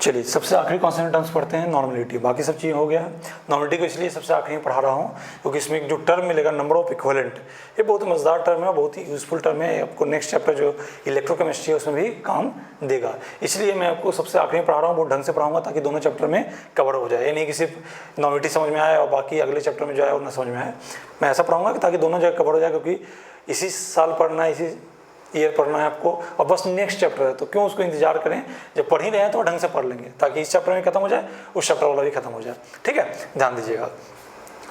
चलिए सबसे आखिरी कॉन्स्टेंट टर्म्स पढ़ते हैं, नॉर्मलिटी। बाकी सब चीज़ हो गया है। नॉर्मलिटी को इसलिए सबसे आखिरी में पढ़ा रहा हूँ क्योंकि इसमें जो टर्म मिलेगा नंबर ऑफ इक्विवेलेंट, ये बहुत मज़ेदार टर्म है, बहुत ही यूजफुल टर्म है। आपको नेक्स्ट चैप्टर जो इलेक्ट्रोकेमिस्ट्री है उसमें भी काम देगा, इसलिए मैं आपको सबसे आखिरी में पढ़ा रहा हूँ। बहुत ढंग से पढ़ाऊंगा ताकि दोनों चैप्टर में कवर हो जाए। ये नहीं कि सिर्फ नॉर्मलिटी समझ में आए और बाकी अगले चैप्टर में जो है और ना समझ में आए। मैं ऐसा पढ़ाऊंगा ताकि दोनों जगह कवर हो जाए, क्योंकि इसी साल पढ़ना है, इसी ईयर पढ़ना है आपको, और बस नेक्स्ट चैप्टर है तो क्यों उसको इंतजार करें। जब पढ़ ही रहे हैं तो ढंग से पढ़ लेंगे ताकि इस चैप्टर में खत्म हो जाए, उस चैप्टर वाला भी खत्म हो जाए। ठीक है, ध्यान दीजिएगा।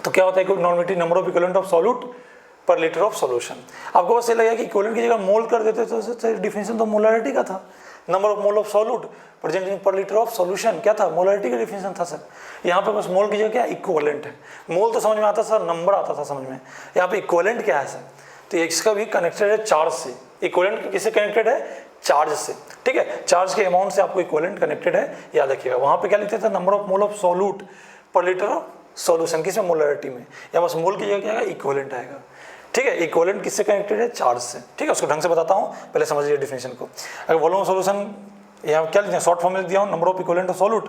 तो क्या होता है normality, number of equivalent of solute पर लीटर ऑफ सॉल्यूशन। आपको बस ये लगेगा कि इक्विवेलेंट की जगह मोल कर देते तो डिफिनेशन तो मोलारिटी का था। Number of mole of solute present in पर लीटर ऑफ सॉल्यूशन क्या था, मोलारिटी का डिफिनेशन था सर। यहाँ पे बस मोल की जगह क्या इक्विवेलेंट है। मोल तो समझ में आता सर, नंबर आता था समझ में, यहाँ पे इक्विवेलेंट क्या है सर। तो इसका भी कनेक्टेड है चार्ज से। इक्विवेलेंट किससे कनेक्टेड है, चार्ज से। ठीक है, चार्ज के अमाउंट से आपको इक्विवेलेंट कनेक्टेड है, याद रखिएगा। वहाँ पे क्या लिखते थे, number of mole of solute पर लीटर ऑफ सॉल्यूशन, किसमें, मोलारिटी में। या बस मोल की जगह क्या आएगा, इक्विवेलेंट आएगा। ठीक है, इक्विवेलेंट किससे कनेक्टेड है, चार्ज से। ठीक है, उसको ढंग से बताता हूँ, पहले समझिए डिफिनेशन को। अगर वॉल्यूम ऑफ सॉल्यूशन यहाँ क्या लिखते हैं, शॉर्ट फॉर्म में लिख दिया हूँ, number of equivalent of solute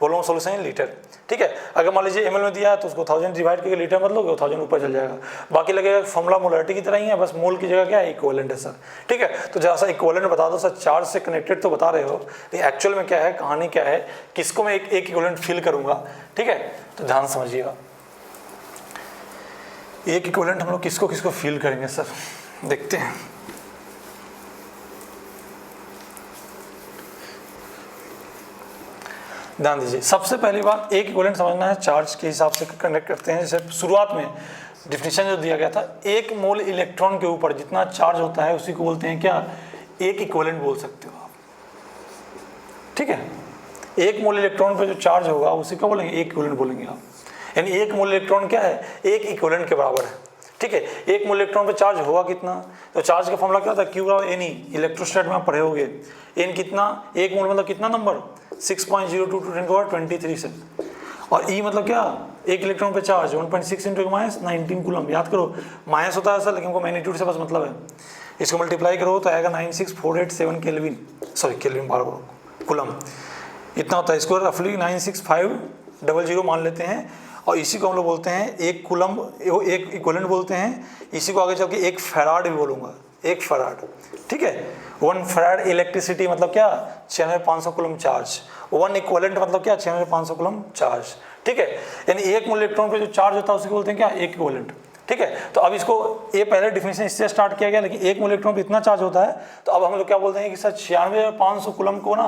volume of solution in litre. ठीक है, अगर मान लीजिए ml में दिया है तो उसको 1000 डिवाइड करके लीटर मत लोगे, 1000 ऊपर चल जाएगा। बाकी लगेगा फॉर्मूला मोलारिटी की तरह ही है, बस मोल की जगह क्या है, इक्विवेलेंट है सर। ठीक है, तो जरा सा इक्विवेलेंट बता दो सर, चार्ज से कनेक्टेड तो बता रहे हो, लेकिन एक्चुअल में क्या है, कहानी क्या है, किसको मैं एक इक्विवेलेंट फील करूंगा। ठीक है, तो ध्यान समझिएगा, एक इक्विवेलेंट हम लोग किसको किसको फील करेंगे सर, देखते हैं। ध्यान दीजिए, सबसे पहली बात एक इक्विवेलेंट समझना है, चार्ज के हिसाब से कनेक्ट करते हैं। जैसे शुरुआत में डिफिनेशन जो दिया गया था, एक मोल इलेक्ट्रॉन के ऊपर जितना चार्ज होता है उसी को बोलते हैं क्या, एक इक्विवेलेंट बोल सकते हो आप। ठीक है, एक मोल इलेक्ट्रॉन पे जो चार्ज होगा उसी को बोलेंगे एक इक्विवेलेंट बोलेंगे आप। यानी एक मोल इलेक्ट्रॉन क्या है, एक इक्विवेलेंट के बराबर है। ठीक है, एक मोल इलेक्ट्रॉन पे चार्ज होगा कितना, तो चार्ज का फॉर्मूला क्या था, क्यू बराबर एन ई। इलेक्ट्रोस्टैट में आप पढ़े होगे, एन कितना, एक मोल मतलब कितना नंबर, 6.02 × 10⁻23 से। और ई मतलब क्या, एक इलेक्ट्रॉन पे चार्ज 1.6 × 19 कूलम। याद करो, माइनस होता है सर, लेकिन हमको मैग्नीट्यूड से बस मतलब है। इसको मल्टीप्लाई करो तो आएगा 96487 केल्विन, सॉरी केल्विन बार कूलम, इतना होता है। इसको रफली 96500 मान लेते हैं, और इसी को हम लोग बोलते हैं एक कूलम, एक इक्विवेलेंट बोलते हैं। इसी को आगे चल के एक फैराड भी बोलूँगा, एक फैराड। ठीक है, 1 फैराड इलेक्ट्रिसिटी मतलब क्या, 6500 कूलम चार्ज। 1 इक्विवेलेंट मतलब क्या, 6500 कूलम चार्ज। ठीक है, यानी एक मोल इलेक्ट्रॉन पे जो चार्ज होता है उसी को बोलते हैं क्या, एक इक्विवेलेंट। ठीक है, तो अब इसको, ये पहले डिफिनेशन इससे स्टार्ट किया गया, लेकिन एक मोल इलेक्ट्रॉन पे इतना चार्ज होता है, तो अब हम लोग क्या बोल देंगे कि सर 96500 कूलम को ना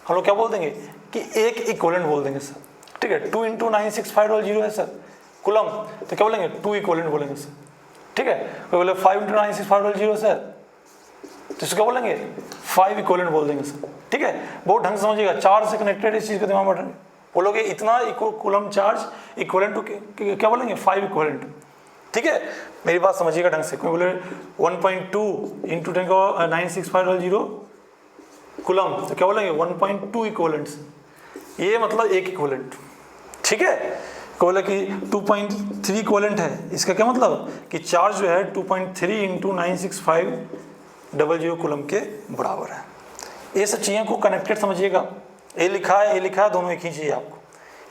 हम लोग क्या बोल देंगे कि एक इक्विवेलेंट बोल देंगे सर। ठीक है, 2 × 96500 है सर कूलम, तो क्या बोलेंगे, 2 इक्विवेलेंट बोलेंगे सर। ठीक है, कोई बोले 5 × 96500 सर, तो इसको क्या बोलेंगे, 5 इक्विवेलेंट बोल देंगे सर। ठीक है, बहुत ढंग से समझिएगा, चार्ज से कनेक्टेड इस चीज़ को दिमाग में बोलोगे, इतना कूलम चार्ज इक्विवेलेंट टू क्या बोलेंगे, 5 इक्विवेलेंट। ठीक है, मेरी बात समझिएगा ढंग से। कोई बोले 1.2 × 10⁻9650 कूलम, तो क्या बोलेंगे 1.2 इक्विवेलेंट्स, ये मतलब एक इक्विवेलेंट। ठीक है, बोले कि 2.3 इक्विवेलेंट है, इसका क्या मतलब कि चार्ज जो है 2.3 × 96500 कूलम के बराबर है। ये सब चीज़ों को कनेक्टेड समझिएगा, ये लिखा है, ये लिखा है, दोनों एक ही चीज़ है आपको।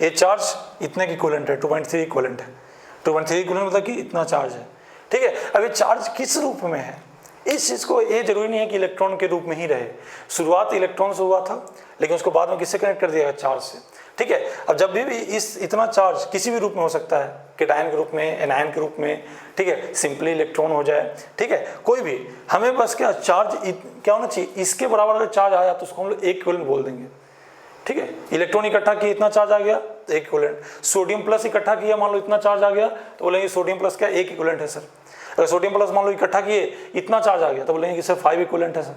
ये चार्ज इतने की इक्विवेलेंट है, 2.3 इक्विवेलेंट है। 2.3 इक्विवेलेंट मतलब कि इतना चार्ज है। ठीक है, अब ये चार्ज किस रूप में है, इस चीज़ को, ये जरूरी नहीं है कि इलेक्ट्रॉन के रूप में ही रहे। शुरुआत इलेक्ट्रॉन से हुआ था, लेकिन उसको बाद में किससे कनेक्ट कर दिया गया, चार्ज से। ठीक है, अब जब भी इस इतना चार्ज किसी भी रूप में हो सकता है, केटायन के रूप में, एनायन के रूप में। ठीक है, सिंपली इलेक्ट्रॉन हो जाए। ठीक है, कोई भी, हमें बस क्या चार्ज क्या होना चाहिए, इसके बराबर अगर चार्ज आया तो उसको हम लोग एक इक्विवेलेंट बोल देंगे। ठीक है, इलेक्ट्रॉन इकट्ठा किया, इतना चार्ज आ गया तो एक इक्विवेलेंट। सोडियम प्लस इकट्ठा किया, मान लो इतना चार्ज आ गया, तो बोलेंगे सोडियम प्लस क्या, एक इक्विवेलेंट है सर। अगर सोडियम प्लस मान लो इकट्ठा किए, इतना चार्ज आ गया, तो बोलेंगे कि सर 5 इक्विवेलेंट है सर।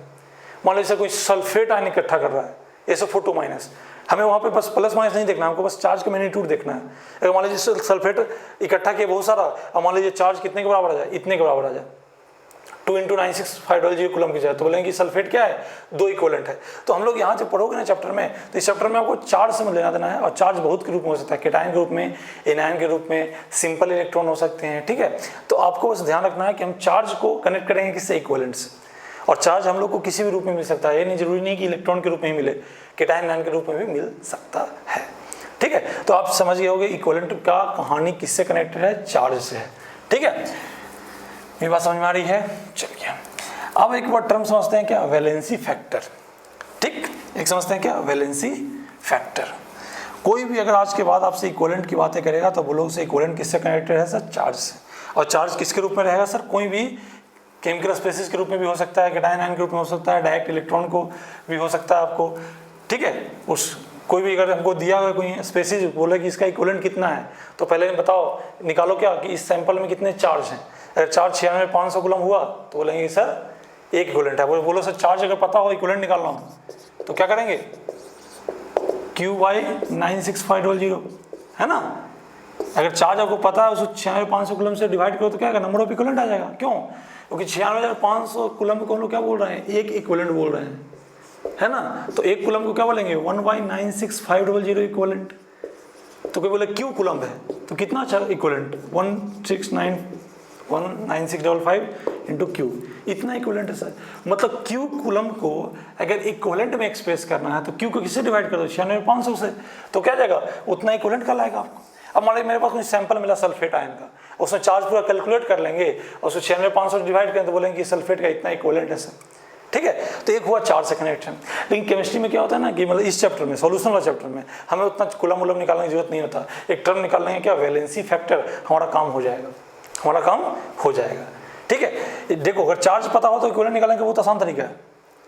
मान लो जैसे कोई सल्फेट आयन इकट्ठा कर रहा है, SO4 -, हमें वहाँ पे बस प्लस माइनस नहीं देखना है, हमको बस चार्ज का मैग्नीट्यूड देखना है। अगर मान लीजिए सल्फेट इकट्ठा किए बहुत सारा, और मान लीजिए चार्ज कितने के बराबर आ जाए, इतने के बराबर आ जाए, 2 × 96500 कूलम की जाए, तो बोलेंगे कि सल्फेट क्या है, 2 इक्विवेलेंट है। तो हम लोग यहाँ से पढ़ोगे ना चैप्टर में, तो इस चैप्टर में आपको चार्ज समझ लेना देना है। और चार्ज बहुत के रूप में हो सकता है, केटायन के रूप में, एनायन के रूप में, सिंपल इलेक्ट्रॉन हो सकते हैं। ठीक है, तो आपको बस ध्यान रखना है कि हम चार्ज को कनेक्ट करेंगे किससे, इक्विवेलेंट से। और चार्ज हम लोग को किसी भी रूप में मिल सकता है, ये नहीं जरूरी नहीं कि इलेक्ट्रॉन के रूप में ही मिले, कैटायन आयन के रूप में भी मिल सकता है। ठीक है, तो आप समझ गए होंगे इक्विवेलेंट का कहानी किससे कनेक्टेड है, चार्ज से है। ठीक है, ये बात समझ में आ रही है। चलिए अब एक बार टर्म समझते हैं क्या, वैलेंसी फैक्टर। ठीक, एक समझते हैं क्या, वैलेंसी फैक्टर। कोई भी अगर आज के बाद आपसे इक्विवेलेंट की बातें करेगा तो बोलोगे सर इक्विवेलेंट किससे कनेक्टेड है, सर चार्ज से। और चार्ज किसके रूप में रहेगा सर, कोई भी केमिकल स्पेसिस के रूप में भी हो सकता है, कैटायन आयन के रूप में हो सकता है, डायरेक्ट इलेक्ट्रॉन को भी हो सकता है आपको। ठीक है, उस कोई भी अगर हमको दिया हुआ कोई स्पेसिस बोले कि इसका इक्विवेलेंट कितना है, तो पहले बताओ निकालो क्या कि इस सैंपल में कितने चार्ज हैं। अगर चार्ज 96,500 कूलम हुआ तो बोलेंगे सर एक इक्विवेलेंट है। बोलो सर चार्ज अगर पता हो इक्विवेलेंट निकालना हो तो क्या करेंगे, Q/96500, है ना। अगर चार्ज आपको पता है उसको 96,500 कूलम से डिवाइड करो तो क्या नंबर ऑफ इक्विवेलेंट आ जाएगा। क्यों, क्योंकि 96,500 कूलम को हम लोग क्या बोल रहे हैं, एक इक्विवेलेंट बोल रहे हैं, है ना। तो एक कूलम को क्या बोलेंगे, 1/96500 इक्विवेलेंट। तो कोई बोले क्यू कूलम है तो कितना अच्छा इक्विवेलेंट, 169,19655 इंटू क्यू, इतना इक्विवेलेंट है सर। मतलब क्यू कूलम को अगर इक्विवेलेंट में एक्सप्रेस करना है तो क्यू को किससे डिवाइड कर दो, 96,500 से, तो क्या जाएगा उतना इक्विवेलेंट का लाएगा आपको। अब मान लीजिए मेरे पास कोई सैंपल मिला सल्फेट आयन का, उसमें चार्ज पूरा कैलकुलेट कर लेंगे और उसको 96,500 डिवाइड करें तो बोलेंगे कि सल्फेट का इतना इक्विवेलेंट है सर। ठीक है, तो एक हुआ चार्ज से कनेक्शन। लेकिन केमिस्ट्री में क्या होता है ना कि मतलब इस चैप्टर में, सॉल्यूशन वाला चैप्टर में हमें उतना कूलम वूलम निकालने की जरूरत नहीं होता। एक टर्म निकाल लेंगे क्या, वैलेंसी फैक्टर, हमारा काम हो जाएगा, हमारा काम हो जाएगा। ठीक है, देखो अगर चार्ज पता हो तो इक्विवेलेंट निकालने का बहुत आसान तरीका है,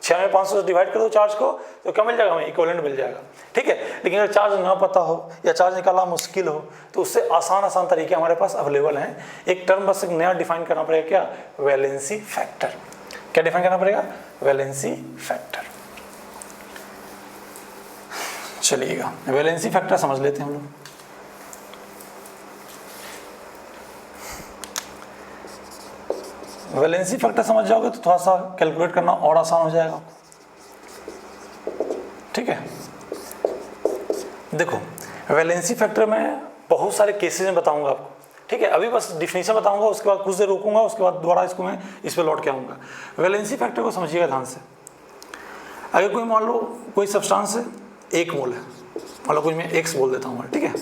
96,500 से डिवाइड कर दो चार्ज को तो क्या मिल जाएगा हमें, इक्विवेलेंट मिल जाएगा। ठीक है, लेकिन अगर चार्ज ना पता हो या चार्ज निकालना मुश्किल हो तो उससे आसान तरीके हमारे पास अवेलेबल हैं। एक टर्म बस एक नया डिफाइन करना पड़ेगा, क्या, वैलेंसी फैक्टर। क्या डिफाइन करना पड़ेगा, वैलेंसी फैक्टर। चलिएगा वैलेंसी फैक्टर समझ लेते हैं हम लोग। वैलेंसी फैक्टर समझ जाओगे तो थोड़ा सा कैलकुलेट करना और आसान हो जाएगा। ठीक है, देखो वैलेंसी फैक्टर में बहुत सारे केसेस में बताऊंगा आपको। ठीक है, अभी बस डिफिनीशन बताऊंगा, उसके बाद कुछ देर रोकूंगा, उसके बाद दोबारा इसको मैं इस पे लौट के आऊँगा। वैलेंसी फैक्टर को समझिएगा ध्यान से। अगर कोई मान लो कोई सब्सटेंस है 1 मोल है, मान लो कोई मैं x बोल देता हूँ, ठीक है,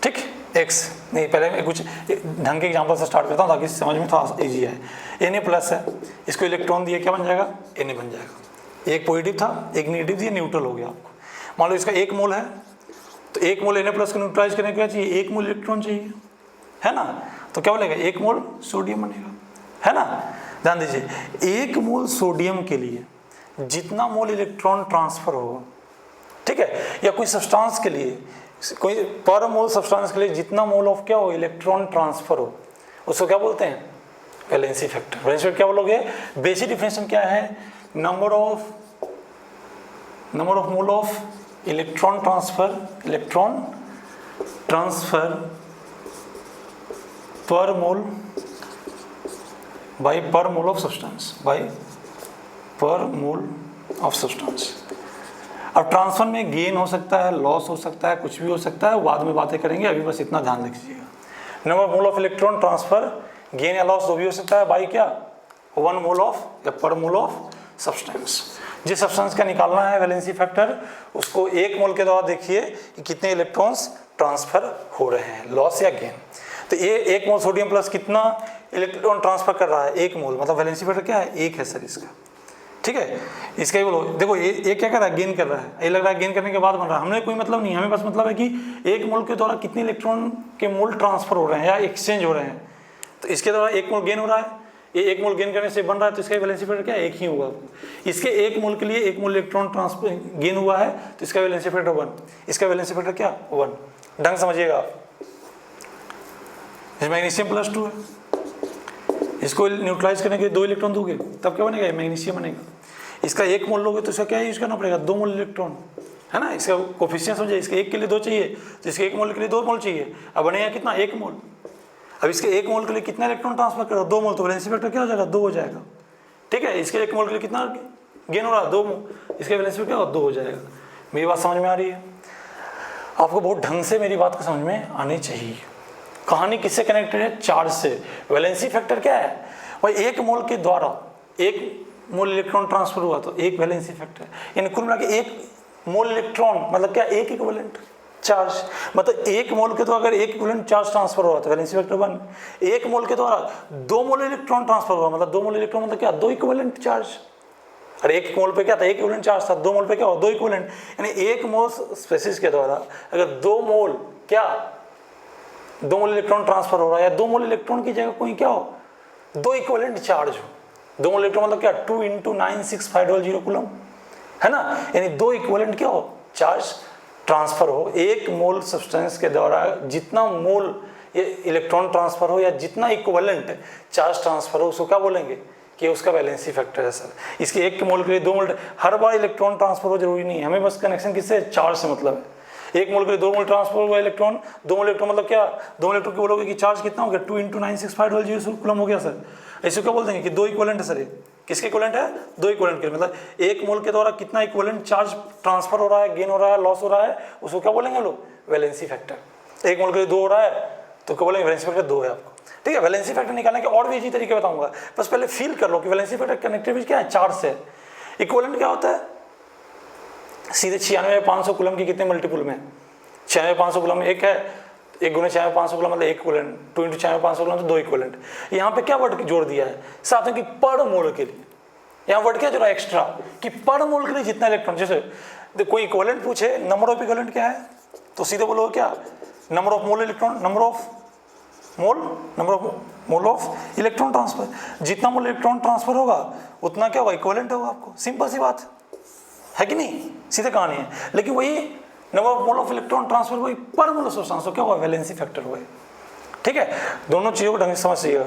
ठीक x नहीं, पहले मैं कुछ ढंग के एग्जाम्पल से स्टार्ट करता हूँ ताकि समझ में थोड़ा ईजी है। Na+ है, इसको इलेक्ट्रॉन दिए क्या बन जाएगा, Na बन जाएगा। एक पॉजिटिव था, एक नेगेटिव दिया, न्यूट्रल हो गया आपको। मान लो इसका 1 मोल है तो 1 मोल Na+ को न्यूट्रलाइज करने के लिए चाहिए 1 मोल इलेक्ट्रॉन चाहिए, है ना। तो क्या बोलेगा, 1 मोल सोडियम बनेगा, है ना। ध्यान दीजिए 1 मोल सोडियम के लिए जितना मोल इलेक्ट्रॉन ट्रांसफर होगा, ठीक है, या कोई सब्सटेंस के लिए, कोई पर मोल सब्सटेंस के लिए जितना मोल ऑफ क्या हो इलेक्ट्रॉन ट्रांसफर हो, उसको क्या बोलते हैं, वैलेंसी फैक्टर। वैलेंसी फैक्टर क्या बोलोगे, बेसिक डिफिनेशन क्या है, number of mole of electron transfer पर मोल बाय पर मोल ऑफ सब्सटेंस, बाय पर मोल ऑफ सब्सटेंस। अब ट्रांसफर में गेन हो सकता है, लॉस हो सकता है, कुछ भी हो सकता है, बाद में बातें करेंगे, अभी बस इतना ध्यान रखिएगा। Number mole of electron transfer, gain या लॉस जो भी हो सकता है बाई क्या, 1 मोल ऑफ या पर मोल ऑफ सब्सटेंस। जिस सब्सटेंस का निकालना है वैलेंसी फैक्टर, उसको 1 मोल के द्वारा देखिए कि कितने इलेक्ट्रॉन्स ट्रांसफर हो रहे हैं, लॉस या गेन। तो ये 1 मोल सोडियम प्लस कितना इलेक्ट्रॉन ट्रांसफर कर रहा है, 1 मोल, मतलब वैलेंसी फैक्टर क्या है, 1 है सर इसका। ठीक है, इसका ही बोलो, देखो ये क्या कर रहा है, गेन कर रहा है, ये लग रहा है गेन करने के बाद बन रहा है, हमने कोई मतलब नहीं, हमें बस मतलब है कि 1 मोल के द्वारा कितने इलेक्ट्रॉन के मोल ट्रांसफर हो रहे हैं या एक्सचेंज हो रहे हैं। तो इसके द्वारा 1 मोल गेन हो रहा है, ये 1 मोल गेन करने से बन रहा है, तो इसका वैलेंसी फैक्टर क्या है, 1 ही होगा। इसके 1 मोल के लिए 1 मोल इलेक्ट्रॉन ट्रांसफर गेन हुआ है तो इसका वैलेंसी फैक्टर 1, इसका वैलेंसी फैक्टर क्या 1। ढंग समझिएगा आप, मैग्नीशियम +2 है, इसको न्यूट्रलाइज करने के लिए 2 इलेक्ट्रॉन दोगे तब क्या बनेगा, मैग्नीशियम बनेगा। इसका 1 मोल लोगे तो इसका क्या यूज करना पड़ेगा, 2 मोल इलेक्ट्रॉन, है ना। इसका कोफिशिएंट समझिए, इसके 1 के लिए 2 चाहिए तो इसके 1 मोल के लिए 2 मोल चाहिए, अब बनेगा कितना, 1 मोल। अब इसके 1 मोल के लिए कितना इलेक्ट्रॉन ट्रांसफर करो, 2 मोल, तो वैलेंसी फैक्टर क्या हो जाएगा, 2 हो जाएगा। ठीक है, इसके 1 मोल के लिए कितना गेन हो रहा है, 2 मोल, इसके वैलेंसी फैक्टर क्या हो, 2 हो जाएगा। मेरी बात समझ में आ रही है, आपको बहुत ढंग से मेरी बात को समझ में आनी चाहिए। कहानी किससे कनेक्टेड है, चार्ज से। वैलेंसी फैक्टर क्या है, भाई 1 मोल के द्वारा, 1 मोल इलेक्ट्रॉन ट्रांसफर हुआ तो एक वैलेंसी फैक्टर, यानी कुल मिला के एक मोल इलेक्ट्रॉन मतलब क्या, एक इक्विवेलेंट चार्ज, मतलब एक मोल के द्वारा अगर एक इक्विवेलेंट चार्ज ट्रांसफर हुआ तो वैलेंसी फैक्टर 1। एक मोल के द्वारा 2 मोल इलेक्ट्रॉन ट्रांसफर हुआ मतलब 2 मोल इलेक्ट्रॉन मतलब क्या, 2 इक्विवेलेंट चार्ज। अरे एक मोल पे क्या था, एक इक्विवेलेंट चार्ज था, 2 मोल पे क्या हुआ, 2 इक्विवेलेंट, यानी एक मोल स्पेसिस के द्वारा अगर 2 मोल क्या, 2 मोल इलेक्ट्रॉन ट्रांसफर हो रहा है या 2 मोल इलेक्ट्रॉन की जगह कोई क्या हो, 2 इक्विवेलेंट चार्ज हो। 2 मोल इलेक्ट्रॉन मतलब क्या, 2 × 96500 कूलम, है ना, यानी 2 इक्विवेलेंट क्या हो, चार्ज ट्रांसफर हो। एक मोल सब्सटेंस के द्वारा जितना मोल ये इलेक्ट्रॉन ट्रांसफर हो या जितना इक्विवेलेंट चार्ज ट्रांसफर हो उसको क्या बोलेंगे कि उसका वैलेंसी फैक्टर है सर। इसके एक मोल के लिए 2 मोल, हर बार इलेक्ट्रॉन ट्रांसफर हो जरूरी नहीं है, हमें बस कनेक्शन किससे, चार्ज से मतलब है। एक मोल के लिए 2 मोल ट्रांसफर हुआ इलेक्ट्रॉन, 2 मोल इलेक्ट्रॉन मतलब क्या, 2 मोल इलेक्ट्रॉन के बोलोगे कि चार्ज कितना हो गया, 2 × 96500 कूलम हो गया सर। ऐसे क्या बोल देंगे कि 2 इक्विवेलेंट है सर, ये किसके इक्विवेलेंट है, 2 इक्विवेलेंट के, मतलब एक मोल के द्वारा कितना इक्विवेलेंट चार्ज ट्रांसफर हो रहा है, गेन हो रहा है, लॉस हो रहा है, उसको क्या बोलेंगे लोग, वैलेंसी फैक्टर। एक मोल के लिए 2 हो रहा है तो क्या बोलेंगे, वैलेंसी फैक्टर 2 है आपको, ठीक है। वैलेंसी फैक्टर निकालने के और भी इजी तरीके बताऊंगा, बस पहले फील कर लो कि वैलेंसी फैक्टर कनेक्टिविटी क्या है, चार्ज से। इक्विवेलेंट क्या होता है, सीधे 96,500 कूलम की कितने मल्टीपल में, 96,500 कूलम में एक है, 1 × 96,500 कूलम मतलब एक इक्विवेलेंट, 2 × 96,500 कूलम तो 2 इक्विवेलेंट। यहाँ पे क्या वर्ड जोड़ दिया है साथ में कि पर मोल के लिए, यहाँ वर्ड क्या जोड़ा एक्स्ट्रा कि पर मोल के लिए जितना इलेक्ट्रॉन, जैसे कोई इक्विवेलेंट पूछे नंबर ऑफ इक्विवेलेंट क्या है तो सीधे बोलो क्या, number of mole electron, number of mole of electron transfer, जितना मोल इलेक्ट्रॉन ट्रांसफर होगा उतना क्या होगा, इक्विवेलेंट होगा आपको, सिंपल सी बात है कि नहीं, सीधे कहानी है। लेकिन वही number of mole of electron transfer वही पर मोल ऑफ सब्सटेंस क्या होगा, वैलेंसी फैक्टर हुआ, ठीक है। दोनों चीज़ों को ढंग से समझिएगा,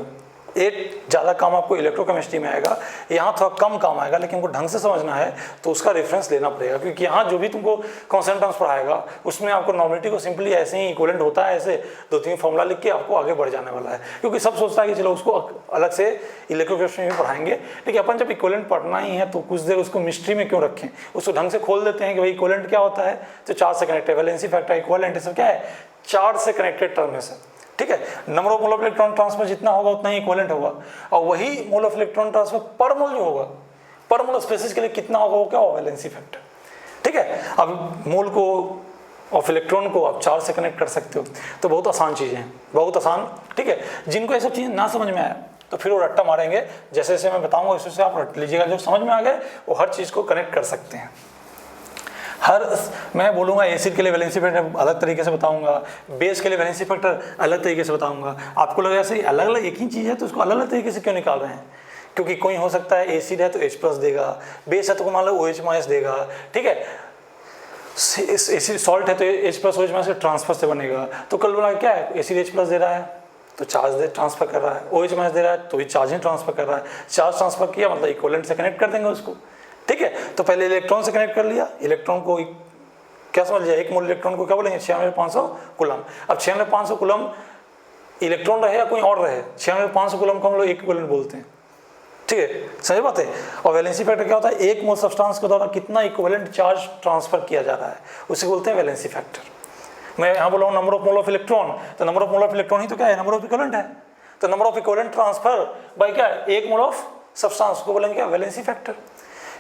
एक ज़्यादा काम आपको इलेक्ट्रोकेमिस्ट्री में आएगा, यहाँ थोड़ा कम काम आएगा, लेकिन उनको ढंग से समझना है तो उसका रेफरेंस लेना पड़ेगा, क्योंकि यहाँ जो भी तुमको कॉन्सेप्ट टर्म्स पढ़ाएगा उसमें आपको नॉर्मेलिटी को सिंपली ऐसे ही इक्विवेलेंट होता है, ऐसे 2-3 फॉर्मूला लिख के आपको आगे बढ़ जाने वाला है, क्योंकि सब सोचता है कि चलो उसको अलग से इलेक्ट्रोकेमिस्ट्री में पढ़ाएंगे, लेकिन अपन जब इक्विवेलेंट पढ़ना ही है तो कुछ देर उसको मिस्ट्री में क्यों रखें, उसको ढंग से खोल देते हैं कि भाई इक्विवेलेंट क्या होता है, तो चार्ज से कनेक्टेड, वैलेंसी फैक्टर इक्विवेलेंट सब क्या है, चार्ज से कनेक्टेड टर्म है सर, ठीक है। Number of mole of electron transfer जितना होगा उतना ही इक्विवेलेंट होगा, और वही मोल ऑफ इलेक्ट्रॉन ट्रांसफर पर मोल जो होगा, पर मोल स्पेसिस के लिए कितना होगा वो क्या होगा, वैलेंसी फैक्टर, ठीक है। अब मोल को ऑफ इलेक्ट्रॉन को आप चार्ज से कनेक्ट कर सकते हो, तो बहुत आसान चीज़ें हैं, बहुत आसान, ठीक है। जिनको ये सब चीज़ें ना समझ में आए तो फिर वो रट्टा मारेंगे, जैसे जैसे मैं बताऊंगा वैसे वैसे आप रट लीजिएगा, जो समझ में आ गए वो हर चीज़ को कनेक्ट कर सकते हैं। मैं बोलूँगा एसिड के लिए वैलेंसी फैक्टर अलग तरीके से बताऊंगा, बेस के लिए वैलेंसी फैक्टर अलग तरीके से बताऊंगा। आपको लगा ऐसे अलग अलग एक ही चीज़ है तो उसको अलग अलग तरीके से क्यों निकाल रहे हैं, क्योंकि कोई हो सकता है एसिड है तो H+ देगा, बेस है तो मान लो OH- देगा, ठीक है, एसिड सॉल्ट है तो H+ OH- ट्रांसफर से बनेगा, तो कल बोला क्या है, एसिड H+ दे रहा है तो चार्ज ट्रांसफर कर रहा है, OH- दे रहा है तो भी चार्ज ही ट्रांसफर कर रहा है, चार्ज ट्रांसफर किया मतलब इक्विवेलेंट से कनेक्ट कर देंगे उसको, ठीक है। तो पहले इलेक्ट्रॉन से कनेक्ट कर लिया, इलेक्ट्रॉन को क्या समझ लिया, एक मोल इलेक्ट्रॉन को क्या बोलेंगे, 96,500 कूलम। अब 96,500 कूलम इलेक्ट्रॉन रहे या कोई और रहे, 96,500 कूलम को हम लोग इक्विवेलेंट बोलते हैं, ठीक है, सही बात है। और वैलेंसी फैक्टर क्या होता है, एक मोल सब्सटेंस के द्वारा कितना इक्विवेलेंट चार्ज ट्रांसफर किया जा रहा है उसे बोलते हैं वैलेंसी फैक्टर। मैं यहाँ बोला हूँ number of mole of electron, तो number of mole of electron ही तो क्या है, नंबर ऑफ इक्विवेलेंट है, तो number of equivalent transfer by क्या है, एक मोल ऑफ सब्सटेंस को बोलेंगे क्या, वैलेंसी फैक्टर।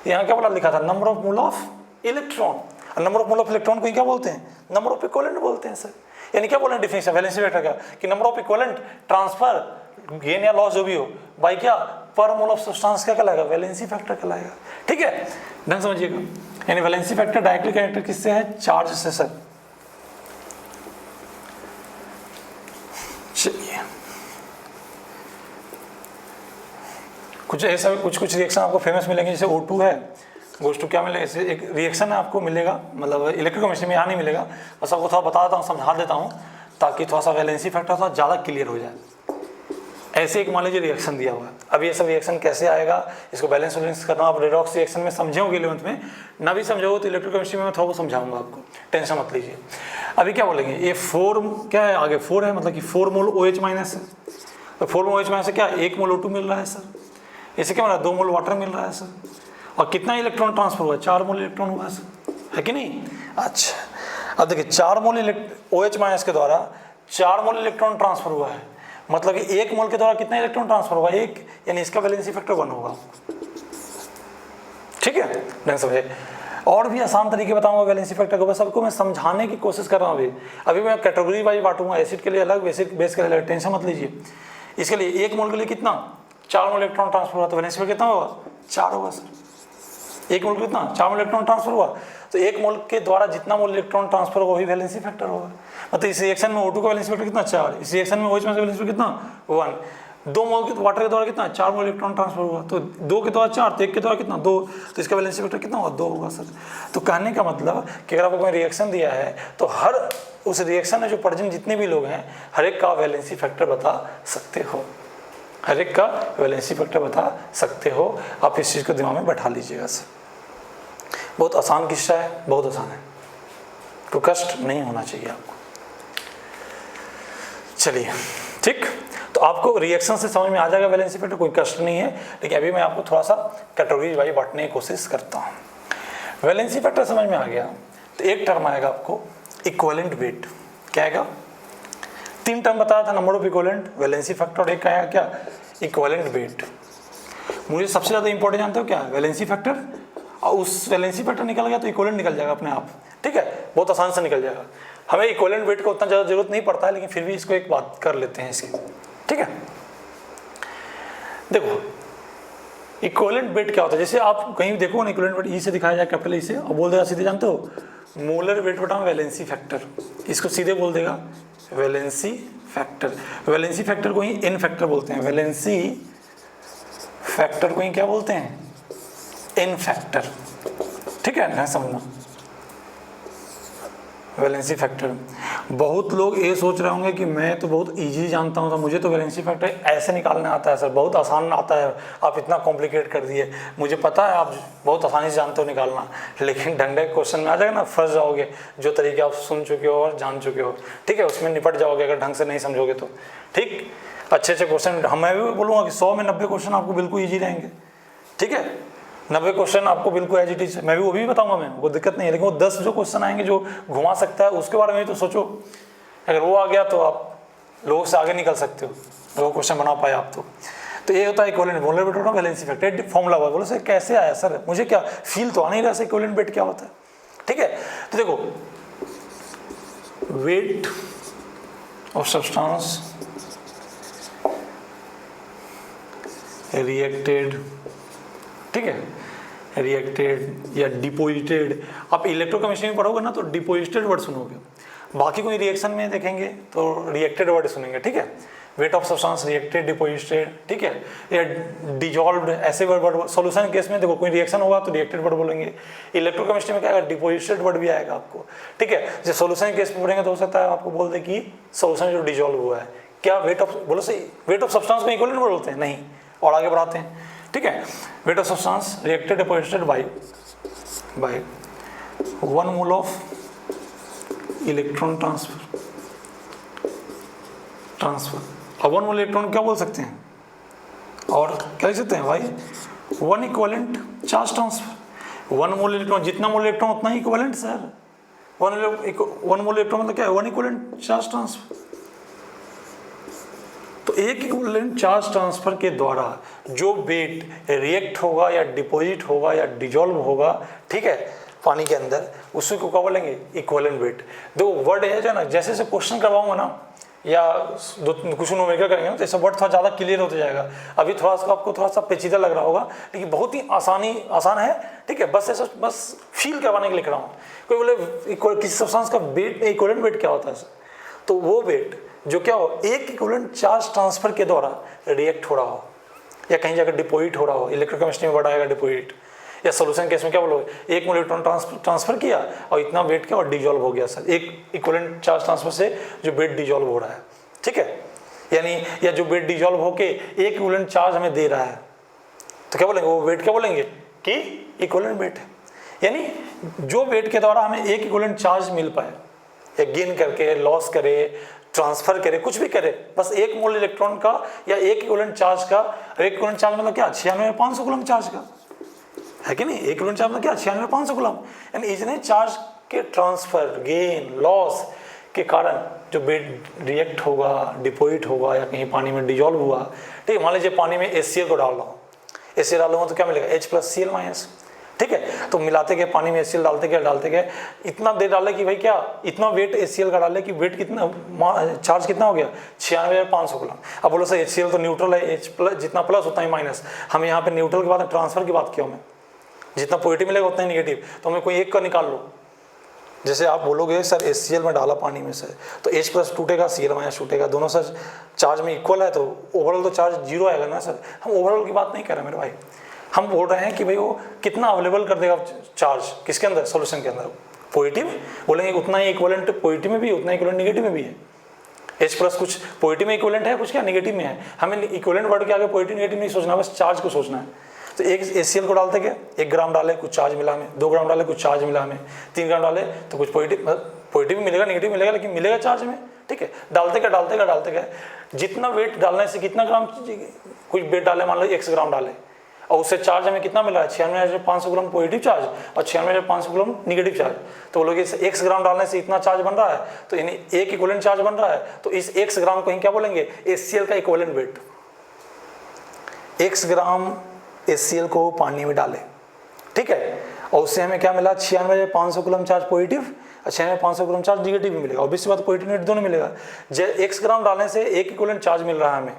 यहाँ क्या बोला लिखा था, number of mole of electron, number of mole of electron को क्या बोलते हैं, नंबर ऑफ इक्विवेलेंट बोलते हैं सर। यानी क्या बोलें डिफिनेशन वैलेंसी फैक्टर का, कि number of equivalent transfer gain या लॉस जो भी हो बाय क्या, पर मोल ऑफ सब्सटेंस क्या कहलाएगा, वैलेंसी फैक्टर कहलाएगा, ठीक है, ढंग समझिएगा। यानी वैलेंसी फैक्टर डायरेक्टली कनेक्टेड किससे है, चार्ज से सर। चलिए कुछ ऐसा कुछ रिएक्शन आपको फेमस मिलेंगे, जैसे O2 है गोज टू क्या मिलेगा, ऐसे एक रिएक्शन आपको मिलेगा, मतलब इलेक्ट्रोकेमिस्ट्री में यहाँ नहीं मिलेगा, बस आपको थोड़ा बता देता हूँ, समझा देता हूँ ताकि थोड़ा सा वैलेंसी फैक्टर थोड़ा ज़्यादा क्लियर हो जाए। ऐसे एक मान लीजिए रिएक्शन दिया हुआ है, अब ये सब रिएक्शन कैसे आएगा, इसको बैलेंस वैलेंस करना आप रेडॉक्स रिएक्शन में समझोगे 11th में, ना भी समझोगे तो इलेक्ट्रोकेमिस्ट्री में मैं थोड़ा समझाऊंगा आपको, टेंशन मत लीजिए। अभी क्या बोलेंगे, ये 4 क्या है, आगे 4 है, मतलब कि 4 मोल OH- है, तो 4 मोल OH- से क्या 1 मोल O2 मिल रहा है सर, इससे क्या मिल रहा है, 2 मोल वाटर मिल रहा है सर, और कितना इलेक्ट्रॉन ट्रांसफर हुआ है, 4 मोल इलेक्ट्रॉन हुआ है सर, है कि नहीं। अच्छा अब देखिए 4 मोल OH- के द्वारा 4 मोल इलेक्ट्रॉन ट्रांसफर हुआ है, मतलब कि 1 मोल के द्वारा कितना इलेक्ट्रॉन ट्रांसफर होगा, 1, यानी इसका वैलेंसी फैक्टर 1 होगा, ठीक है, ढंग समझे। और भी आसान तरीके बताऊंगा वैलेंसी फैक्टर को, बस सबको मैं समझाने की कोशिश कर रहा हूँ। अभी मैं कैटेगरी वाइज बांटूंगा, एसिड के लिए अलग, बेसिक बेस के लिए अलग, टेंशन मत लीजिए। इसके लिए 1 मोल के लिए कितना 4 मोल इलेक्ट्रॉन ट्रांसफर हुआ, तो वैलेंसी फैक्टर कितना होगा 4 होगा सर। 1 मोल कितना 4 मोल इलेक्ट्रॉन ट्रांसफर हुआ, तो 1 मोल के द्वारा जितना मोल इलेक्ट्रॉन ट्रांसफर होगा वही वैलेंसी फैक्टर होगा। मतलब इस रिएक्शन में O2 का वैलेंसी फैक्टर कितना 4, इस रिएक्शन में OH में वैलेंसी फैक्टर कितना 1, 2 मोल के वाटर के द्वारा कितना 4 मोल इलेक्ट्रॉन ट्रांसफर हुआ, तो 2 के द्वारा 4, तो 1 के द्वारा कितना 2, तो इसका वैलेंसी फैक्टर कितना होगा 2 होगा सर। तो कहने का मतलब कि अगर आपको कोई रिएक्शन दिया है तो हर उस रिएक्शन में जो प्रेजेंट जितने भी लोग हैं हर एक का वैलेंसी फैक्टर बता सकते हो, हर एक का वैलेंसी फैक्टर बता सकते हो। आप इस चीज़ को दिमाग में बैठा लीजिएगा सर। बहुत आसान किस्सा है, बहुत आसान है, तो कष्ट नहीं होना चाहिए आपको। चलिए ठीक, तो आपको रिएक्शन से समझ में आ जाएगा वैलेंसी फैक्टर, कोई कष्ट नहीं है। लेकिन अभी मैं आपको थोड़ा सा कैटेगरी वाइज बांटने की कोशिश करता हूँ। वैलेंसी फैक्टर समझ में आ गया तो एक टर्म आएगा आपको इक्विवेलेंट वेट। क्या आएगा, 3 टर्म बताया था, number of equivalent, valency factor, और एक आएगा क्या इक्विवेलेंट वेट। मुझे सबसे ज़्यादा इंपॉर्टेंट जानते हो क्या है वैलेंसी फैक्टर, और उस वैलेंसी फैक्टर निकल गया तो इक्विवेलेंट निकल जाएगा अपने आप। ठीक है, बहुत आसान से निकल जाएगा। हमें इक्विवेलेंट वेट का उतना ज़्यादा जरूरत नहीं पड़ता है, लेकिन फिर भी इसको एक बात कर लेते हैं इसकी। ठीक है, देखो इक्विवेलेंट वेट क्या होता है, जैसे आप कहीं देखो ना इक्विवेलेंट वेट ई से दिखाया जाए कैपिटल ई से, और बोल देगा सीधे, जानते हो मोलर वेट बटा वैलेंसी फैक्टर, इसको सीधे बोल देगा वैलेंसी फैक्टर। वैलेंसी फैक्टर को ही एन फैक्टर बोलते हैं, वैलेंसी फैक्टर को ही क्या बोलते हैं एन फैक्टर। ठीक है ना, समझना वैलेंसी फैक्टर। बहुत लोग ये सोच रहे होंगे कि मैं तो बहुत इजी जानता हूँ, तो मुझे तो वैलेंसी फैक्टर ऐसे निकालना आता है सर, बहुत आसान आता है, आप इतना कॉम्प्लिकेट कर दिए। मुझे पता है आप बहुत आसानी से जानते हो निकालना, लेकिन डंडे क्वेश्चन में आ जाएगा ना फंस जाओगे, जो तरीके आप सुन चुके हो और जान चुके हो। ठीक है, उसमें निपट जाओगे अगर ढंग से नहीं समझोगे तो। ठीक, अच्छे अच्छे क्वेश्चन, मैं भी बोलूँगा कि 100 में 90 क्वेश्चन आपको बिल्कुल ईजी रहेंगे। ठीक है, 90 क्वेश्चन आपको बिल्कुल एज इट इज, मैं भी वो भी बताऊंगा, मैं वो दिक्कत नहीं है, लेकिन वो 10 जो क्वेश्चन आएंगे जो घुमा सकता है उसके बारे में तो सोचो। अगर वो आ गया तो आप लोगों से आगे निकल सकते हो, वो क्वेश्चन बना पाए आप तो ये होता है इक्विवेलेंट मोलर वेट बटा वैलेंसी फैक्टर। फॉर्मूला हुआ, बोलो सर कैसे आया सर, मुझे क्या फील तो आ नहीं रहा सर इक्विवेलेंट वेट क्या होता है। ठीक है, तो देखो वेट ऑफ सब्सटेंस रिएक्टेड, ठीक है, रिएक्टेड या डिपोजिटेड। आप इलेक्ट्रोकेमिस्ट्री में पढ़ोगे ना तो डिपोजिटेड वर्ड सुनोगे, बाकी कोई रिएक्शन में देखेंगे तो रिएक्टेड वर्ड सुनेंगे। ठीक है, weight of substance reacted deposited, ठीक है, या डिजॉल्व्ड, ऐसे वर्ड। सॉल्यूशन केस में देखो कोई रिएक्शन होगा तो रिएक्टेड वर्ड बोलेंगे। इलेक्ट्रोकेमिस्ट्री में क्या आएगा डिपोजिटेड वर्ड भी आएगा आपको। ठीक है, जैसे सॉल्यूशन केस में पढ़ेंगे तो हो सकता है आपको बोल दे कि सॉल्यूशन जो डिजॉल्व हुआ है, क्या वेट ऑफ, बोलो सही वेट ऑफ सब्सटेंस को इक्विवेलेंट वर्ड बोलते हैं नहीं, और आगे बढ़ाते हैं। ठीक है, weight of substance reacted deposited bye 1 mole of electron transfer. अब 1 मोल इलेक्ट्रॉन क्या बोल सकते हैं, और क्या लिख सकते हैं भाई 1 इक्विवेलेंट चार्ज ट्रांसफर। 1 मोल इलेक्ट्रॉन, जितना मोल इलेक्ट्रॉन उतना ही इक्विवेलेंट सर। 1 मोल इलेक्ट्रॉन मतलब क्या है 1 इक्विवेलेंट चार्ज ट्रांसफर। तो एक इक्विवेलेंट चार्ज ट्रांसफर के द्वारा जो वेट रिएक्ट होगा या डिपॉजिट होगा या डिजॉल्व होगा, ठीक है, पानी के अंदर, उसी को क्या बोलेंगे इक्विवेलेंट वेट। देखो वर्ड है जो ना, जैसे जैसे क्वेश्चन करवाऊंगा ना या कुछ न्यूमेरिकल करेंगे तो ऐसा वर्ड थोड़ा ज़्यादा क्लियर होता जाएगा। अभी थोड़ा सा आपको थोड़ा सा पेचीदा लग रहा होगा, लेकिन बहुत ही आसान है। ठीक है, बस ऐसा बस फील करवाने के लिए लिख रहा हूँ। कोई बोले किसी सब्सटेंस का वेट इक्विवेलेंट वेट क्या होता है, तो वो वेट जो क्या हो एक इक्विवेलेंट चार्ज ट्रांसफर के द्वारा रिएक्ट हो रहा हो या कहीं जाकर डिपोजिट हो रहा हो। इलेक्ट्रोकेमिस्ट्री में वर्ड आएगा डिपोजिट, या सॉल्यूशन केस में क्या बोलोगे 1 मोल इलेक्ट्रॉन ट्रांसफर किया और इतना वेट किया और डिजॉल्व हो गया सर, एक इक्विवेलेंट चार्ज ट्रांसफर से जो वेट डिजॉल्व हो रहा है। ठीक है, यानी या जो वेट डिजॉल्व होके एक इक्विवेलेंट चार्ज हमें दे रहा है, तो क्या बोलेंगे वो वेट क्या बोलेंगे कि इक्विवेलेंट वेट है। यानी जो वेट के द्वारा हमें एक इक्विवेलेंट चार्ज मिल पाए, या गेन करके लॉस करे ट्रांसफर करे कुछ भी करे, बस 1 मोल इलेक्ट्रॉन का या एक इक्विवेलेंट चार्ज का। एक इक्विवेलेंट चार्ज मतलब क्या 96,500 कूलम चार्ज का है कि नहीं, एक इक्विवेलेंट चार्ज मतलब क्या 96,500 कूलम। यानी इतने चार्ज के ट्रांसफर गेन लॉस के कारण जो वेट रिएक्ट होगा डिपोजिट होगा या कहीं पानी में डिजॉल्व हुआ। ठीक है, मान लीजिए पानी में HCl को डाल रहा हूँ, HCl डालूंगा तो क्या मिलेगा H+Cl-, ठीक है। तो मिलाते गए पानी में HCl डालते गए इतना देर डाले कि भाई क्या इतना वेट HCl का डाले कि वेट कितना चार्ज कितना हो गया 96,500 कूलम। अब बोलो सर HCl तो न्यूट्रल है, H प्लस जितना प्लस उतना ही माइनस, हम यहाँ पे न्यूट्रल की बात ट्रांसफर की बात किया, हमें जितना पॉजिटिव मिलेगा उतना ही निगेटिव, तो हमें कोई एक का निकाल लो। जैसे आप बोलोगे सर HCl में डाला पानी में से तो H प्लस टूटेगा Cl माइनस टूटेगा, दोनों सर चार्ज में इक्वल है तो ओवरऑल तो चार्ज जीरो आएगा ना सर। हम ओवरऑल की बात नहीं कर रहे मेरे भाई, हम बोल रहे हैं कि भाई वो कितना अवेलेबल कर देगा चार्ज किसके अंदर, सॉल्यूशन के अंदर। पॉजिटिव बोलेंगे उतना ही इक्विवेलेंट पॉजिटिव में भी, उतना ही इक्विवेलेंट नेगेटिव में भी है। H प्लस कुछ पॉजिटिव में इक्विवेलेंट है, कुछ क्या नेगेटिव में है। हमें इक्विवेलेंट वर्ड के आगे पॉजिटिव नेगेटिव नहीं सोचना, बस चार्ज को सोचना है। तो एक HCl को डालते गए 1 ग्राम डाले कुछ चार्ज मिला हमें, 2 ग्राम डाले कुछ चार्ज मिला हमें, 3 ग्राम डाले तो कुछ पॉजिटिव मिलेगा नेगेटिव मिलेगा, लेकिन मिलेगा चार्ज में, ठीक है। डालते गए जितना वेट डालने से कितना ग्राम, कुछ वेट डाले मान लो 100 ग्राम डाले और उससे चार्ज हमें कितना मिला है 96,500 कूलम पॉजिटिव चार्ज और 96,500 कूलम नेगेटिव चार्ज। तो बोलोगे 100 ग्राम डालने से इतना चार्ज बन रहा है, तो यानी एक इक्विवेलेंट चार्ज बन रहा है, तो इस 100 ग्राम को क्या बोलेंगे HCl का इक्विवेलेंट वेट। 100 ग्राम HCl को पानी में डाले, ठीक है, और उससे हमें क्या मिला 96,500 कूलम चार्ज पॉजिटिव और 96,500 कूलम चार्ज नेगेटिव भी मिलेगा। ऑब्वियसली बात पॉजिटिव नेगेटिव दोनों मिलेगा। 100 ग्राम डालने से एक इक्विवेलेंट चार्ज मिल रहा है हमें,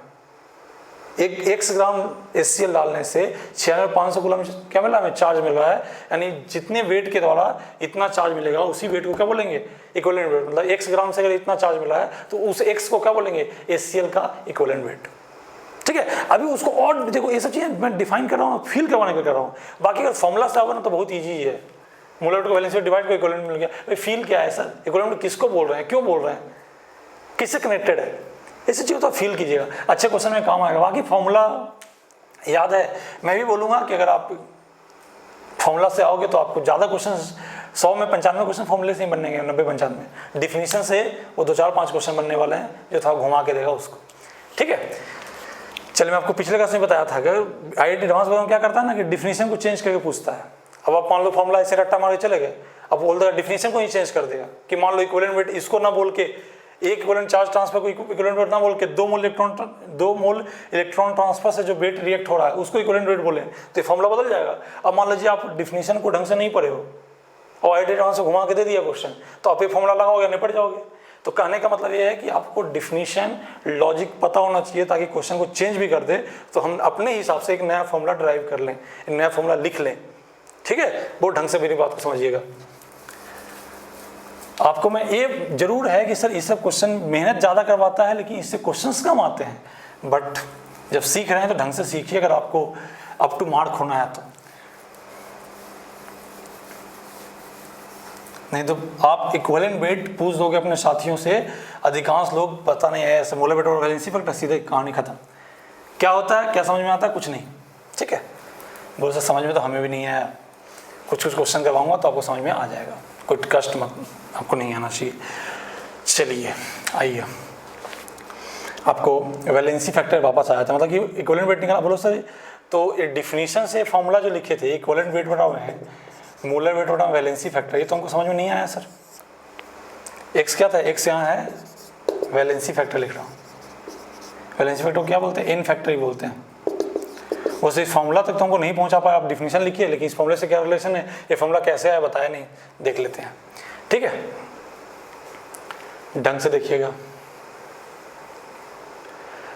100 ग्राम HCl डालने से 96,500 कूलम क्या मिला हमें चार्ज मिल रहा है, यानी जितने वेट के द्वारा इतना चार्ज मिलेगा उसी वेट को क्या बोलेंगे इक्विवेलेंट वेट। मतलब 100 ग्राम से अगर इतना चार्ज मिला है तो उस X को क्या बोलेंगे HCl का इक्विवेलेंट वेट, ठीक है। अभी उसको और देखो ये सब चीजें मैं डिफाइन कर रहा हूँ, फील करवाने के कर रहा हूँ। बाकी अगर फॉर्मूला से होगा ना तो बहुत ईजी है, मोलर वेट को वैलेंसी डिवाइड को इक्विवेलेंट मिल गया। भाई फील क्या है सर, इक्विवेलेंट किसको बोल रहे हैं, क्यों बोल रहे हैं, किससे कनेक्टेड है, ऐसी चीज़ तो फील कीजिएगा, अच्छे क्वेश्चन में काम आएगा। बाकी फॉर्मूला याद है, मैं भी बोलूँगा कि अगर आप फॉर्मूला से आओगे तो आपको ज़्यादा क्वेश्चन 100 में 95 क्वेश्चन फॉर्मूले से ही बनने 90-95 डिफिनीशन से वो 2-4-5 क्वेश्चन बनने वाले हैं जो था घुमा के देगा उसको, ठीक है। चलिए मैं आपको पिछले क्लास में बताया था कि IIT एडवांस में क्या करता है ना कि डिफिनीशन को चेंज करके पूछता है। अब आप मान लो फॉर्मूला ऐसे रट्टा मार के चले गए, अब बोल देगा डिफिनीशन को ही चेंज कर देगा कि मान लो इक्विवेलेंट वेट इसको ना बोल के एक इक्विवेलेंट चार्ज ट्रांसफर को इक्विवेलेंट वेट ना बोल के 2 मोल इलेक्ट्रॉन ट्रांसफर से जो वेट रिएक्ट हो रहा है उसको इक्विवेलेंट वेट बोले तो फॉर्मूला बदल जाएगा। अब मान लीजिए आप डिफिनीशन को ढंग से नहीं पढ़े हो और IIT एडवांस से घुमा के दे दिया क्वेश्चन, तो आप ये फॉर्मूला लगाओगे निपट जाओगे। तो कहने का मतलब ये है कि आपको डिफिनीशन लॉजिक पता होना चाहिए ताकि क्वेश्चन को चेंज भी कर दे तो हम अपने हिसाब से एक नया फॉर्मूला ड्राइव कर लें, एक नया फॉर्मूला लिख लें, ठीक है। बहुत ढंग से मेरी बात को समझिएगा। आपको मैं ये जरूर है कि सर ये सब क्वेश्चन मेहनत ज़्यादा करवाता है लेकिन इससे क्वेश्चंस कम आते हैं, बट जब सीख रहे हैं तो ढंग से सीखिए अगर आपको अप टू मार्क होना है तो। नहीं तो आप इक्विवेलेंट वेट पूछ दोगे अपने साथियों से, अधिकांश लोग पता नहीं है ऐसे मोलर वेट और वैलेंसी फैक्टर, सीधे कहानी खत्म। क्या होता है, क्या समझ में आता है, कुछ नहीं, ठीक है। बोल सर समझ में तो हमें भी नहीं आया, कुछ क्वेश्चन करवाऊंगा तो आपको समझ में आ जाएगा, कोई कष्ट मत आपको नहीं आना चाहिए। चलिए आइए, आपको वैलेंसी फैक्टर वापस आया था, मतलब कि इक्विवेलेंट वेट निकाला। बोलो सर तो ये डिफिनीशन से फॉर्मूला जो लिखे थे इक्विवेलेंट वेट बना हुए हैं, मोलर वेट बना वैलेंसी फैक्टर, ये तो हमको समझ में नहीं आया सर। एक्स क्या था, एक्स यहाँ है, वैलेंसी फैक्टर लिख रहा हूँ। वैलेंसी फैक्टर को क्या बोलते हैं, एन फैक्टर ही बोलते हैं। वैसे इस फॉर्मूला तक तो हमको नहीं पहुंचा पाया, आप डिफिनीशन लिखिए, लेकिन इस फॉर्मूले से क्या रिलेशन है, ये फॉर्मूला कैसे आया बताया नहीं, देख लेते हैं, ठीक है। ढंग से देखिएगा,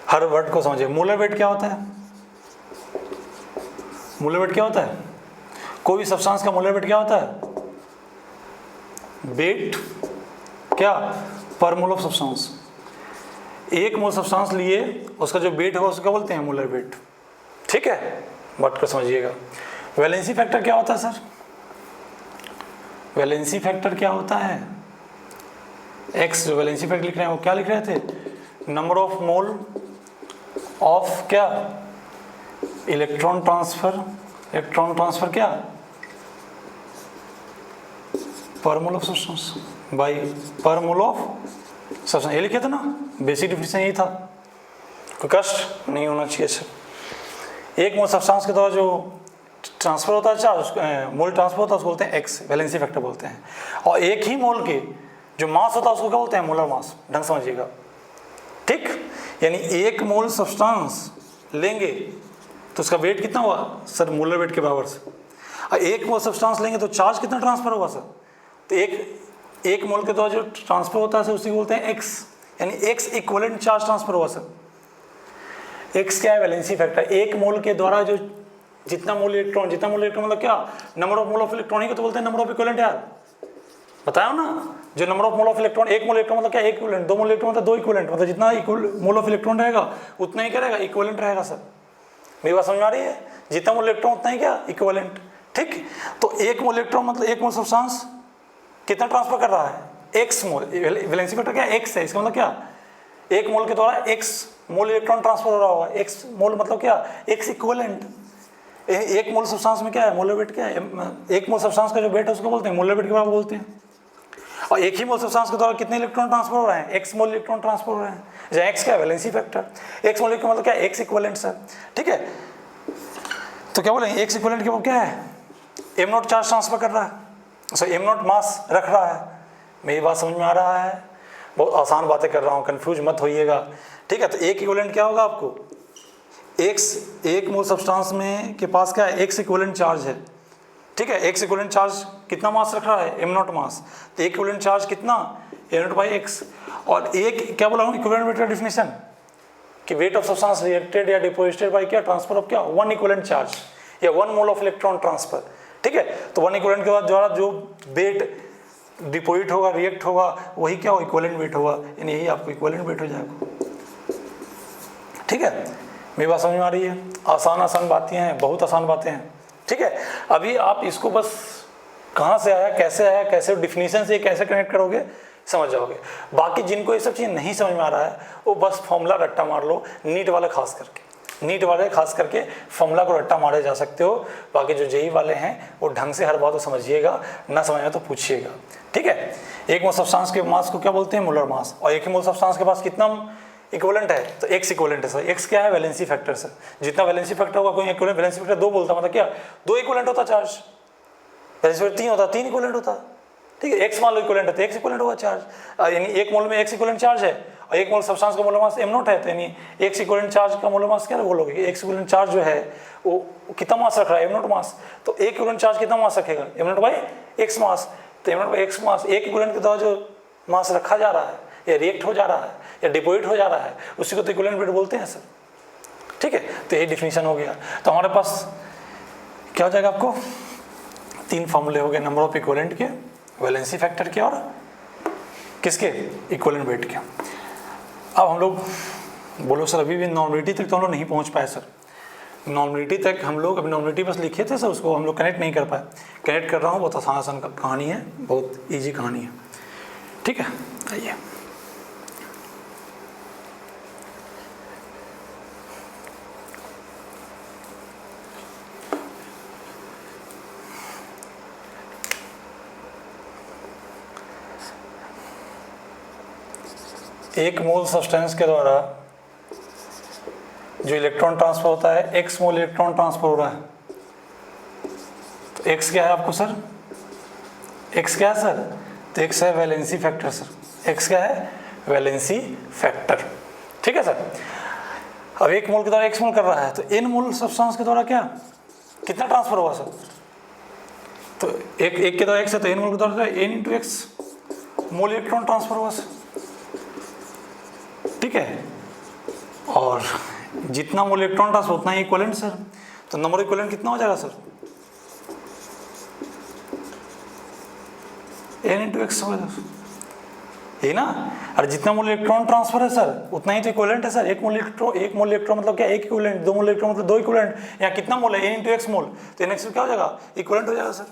हर वर्ड को समझिए। मोलर वेट क्या होता है, मोलर वेट क्या होता है, कोई भी सब्सटेंस का मोलर वेट क्या होता है, वेट क्या पर मोल ऑफ सब्सटेंस। एक मोल सब्सटेंस लिए उसका जो वेट होगा उसको क्या बोलते हैं, मोलर वेट, ठीक है। बात को समझिएगा। वैलेंसी फैक्टर क्या होता है सर, वैलेंसी फैक्टर क्या होता है, एक्स जो वैलेंसी फैक्टर लिख रहे हैं वो क्या लिख रहे थे, नंबर ऑफ मोल ऑफ क्या इलेक्ट्रॉन ट्रांसफर क्या पर मोल ऑफ सब्सटेंस बाई पर मोल ऑफ सब्सटेंस, ये लिखे थे ना, बेसिक डिफिनेशन यही था, कोई कष्ट नहीं होना चाहिए सर। एक मोल सब्सटेंस के द्वारा जो ट्रांसफर होता है चार्ज, मोल ट्रांसफर होता है उसको बोलते हैं एक्स, वैलेंसी फैक्टर बोलते हैं। और एक ही मोल के जो मास होता है उसको क्या बोलते हैं, मोलर मास, ढंग समझिएगा, ठीक। यानी एक मोल सब्सटेंस लेंगे तो उसका वेट कितना हुआ सर, मोलर वेट के बराबर से। एक मोल सब्सटेंस लेंगे तो चार्ज कितना ट्रांसफर होगा सर? तो एक मोल के द्वारा जो ट्रांसफर होता है सर उसी को बोलते हैं एक्स, यानी एक्स इक्विवेलेंट चार्ज ट्रांसफर होगा सर। एक्स क्या है? Valency factor. एक मोल के द्वारा जो जितना मोल इलेक्ट्रॉन मतलब क्या? Number of mole of electron ही को तो बोलते हैं नंबर ऑफ इक्विवेलेंट यार, बताया ना। जो number of mole of electron, एक मोल इलेक्ट्रॉन मतलब क्या? एक इक्विवेलेंट। दो मोल इलेक्ट्रॉन मतलब दो इक्विवेलेंट, मतलब जितना मोल ऑफ इलेक्ट्रॉन रहेगा उतना ही क्या रहेगा? इक्विवेलेंट रहेगा सर। मेरी बात समझ में आ रही है? जितना मोल इलेक्ट्रॉन उतना ही क्या? इक्विवेलेंट। ठीक, तो एक मोल इलेक्ट्रॉन मतलब एक मोल सब्सटेंस कितना ट्रांसफर कर रहा है? एक्स मोल। वैलेंसी फैक्टर क्या? एक्स है। इसका मतलब क्या? एक मोल के द्वारा एक्स मोल इलेक्ट्रॉन ट्रांसफर हो रहा होगा। एक्स मोल मतलब क्या? X equivalent. एक मोल सब्सटेंस में क्या है? मोलर वेट क्या है? एक मोल सब्सटेंस का जो वेट है उसको बोलते हैं मोलर वेट के बराबर बोलते हैं। और एक ही मोल सब्सटेंस के द्वारा कितने इलेक्ट्रॉन ट्रांसफर हो रहे हैं? एक्स मोल इलेक्ट्रॉन ट्रांसफर हो रहे हैं। जहाँ एक्स क्या है? Valency factor. एक्स मोल मतलब क्या? X equivalent sir. ठीक है, तो क्या बोलेंगे? एक्स इक्विवेलेंट के ऊपर क्या है? एम नॉट चार्ज ट्रांसफर कर रहा है, सो एम नॉट मास रख रहा है। मेरी बात समझ में आ रहा है? बहुत आसान बातें कर रहा हूँ, कंफ्यूज मत होइएगा। ठीक है, तो एक इक्विवेलेंट क्या होगा आपको? एक्स, एक मोल सब्सटेंस में के पास क्या है? एक्स इक्विवेलेंट चार्ज है। ठीक है, एक्स इक्विवेलेंट चार्ज कितना मास रख रहा है? एम नॉट मास। तो एक इक्विवेलेंट चार्ज कितना? Am not by x. और एक क्या बोला हूँ इक्विवेलेंट वेट का डिफिनेशन, कि वेट ऑफ सब्सटेंस रिएक्टेड या डिपोजिटेड बाई क्या? ट्रांसफर ऑफ क्या? वन इक्विवेलेंट चार्ज या one mole of electron transfer. ठीक है, तो वन इक्विवेलेंट के बाद द्वारा जो वेट डिपोजिट होगा, रिएक्ट होगा, वही क्या हो? इक्विवेलेंट वेट होगा, यानी यही आपको इक्विवेलेंट वेट हो जाएगा। ठीक है, मेरी बात समझ में आ रही है? आसान बातें हैं, बहुत आसान बातें हैं। ठीक है, अभी आप इसको बस कहाँ से आया, कैसे डिफिनीशन से कैसे कनेक्ट करोगे समझ जाओगे। बाकी जिनको ये सब चीज़ नहीं समझ में आ रहा है वो बस फॉर्मूला रट्टा मार लो। नीट वाले खास करके फॉर्मूला को रट्टा मारे जा सकते हो। बाकी जो जेई वाले हैं वो ढंग से हर बात को समझिएगा, ना समझ में तो पूछिएगा। ठीक है, एक मोल सब्सटेंस के मास को क्या बोलते हैं? Molar mass. और एक ही मोल सब्सटेंस के पास कितना इक्विवेलेंट है? तो एक्स इक्विवेलेंट है सर। एक्स क्या है? Valency factor sir. जितना वैलेंसी फैक्टर होगा, कोई इक्विवेलेंट वैलेंसी फैक्टर दो बोलता मतलब क्या? दो इक्विवेलेंट होता चार्ज। वैलेंसी फैक्टर तीन होता, तीन इक्विवेलेंट होता। ठीक है, एक्स मान लो इक्विवेलेंट है तो एक्स इक्विवेलेंट होगा चार्ज, यानी एक मोल में एक्स इक्विवेलेंट चार्ज है और एक मोल सब्सटेंस का मोलर मास एम नॉट है, तो यानी एक्स इक्विवेलेंट चार्ज का मोलर मास क्या बोलोगे? एक्स इक्विवेलेंट चार्ज जो है वो कितना मास रख रहा है? एम नॉट मास। तो एक इक्विवेलेंट चार्ज कितना मास रखेगा? एम नॉट बाई एक्स मास। तो एम नॉट बाई एक्स मास, एक इक्विवेलेंट के द्वारा जो मास रखा जा रहा है या रिएक्ट हो जा रहा है या डिपोजिट हो जा रहा है उसी को तो इक्विवेलेंट वेट बोलते हैं सर। ठीक है, तो यही डिफिनीशन हो गया। तो हमारे पास क्या हो जाएगा? आपको तीन फॉर्मूले हो गए, नंबर ऑफ इक्विवेलेंट के, वैलेंसी फैक्टर के और किसके? इक्विवेलेंट वेट के। अब हम लोग बोलो सर अभी भी नॉर्मलिटी तक तो हम लोग नहीं पहुंच पाए सर। नॉर्मलिटी तक हम लोग, अभी नॉर्मलिटी बस लिखे थे सर, उसको हम लोग कनेक्ट नहीं कर पाए। कनेक्ट कर रहा हूँ, बहुत आसान कहानी है, बहुत ईजी कहानी है। ठीक है, आइए। एक मोल सब्सटेंस के द्वारा जो इलेक्ट्रॉन ट्रांसफर होता है, एक्स मोल इलेक्ट्रॉन ट्रांसफर हो रहा है। तो एक्स क्या है आपको सर? एक्स क्या है सर? तो एक्स है वैलेंसी फैक्टर सर। एक्स क्या है? Valency factor. ठीक है सर। अब एक मोल के द्वारा एक्स मोल कर रहा है तो एन मोल सब्सटेंस के द्वारा क्या कितना ट्रांसफर होगा सर? तो एक के द्वारा एक्स है तो एन मोल के द्वारा n into x mole electron transfer होगा सर। ठीक है, और जितना मोल इलेक्ट्रॉन ट्रांसफर उतना ही इक्विवेलेंट सर। तो नंबर इक्विवेलेंट कितना हो जाएगा सर? एन इंटू एक्स होगा यही ना। और जितना मोल इलेक्ट्रॉन ट्रांसफर है सर उतना ही तो इक्विवेलेंट है सर। एक मोल इलेक्ट्रॉन मतलब क्या? एक इक्विवेलेंट। दो मोल इलेक्ट्रॉन मतलब दो इक्विवेलेंट। यहाँ कितना मोल है? एन इंटू एक्स मोल। तो एन एक्स क्या हो जाएगा? इक्विवेलेंट हो जाएगा सर।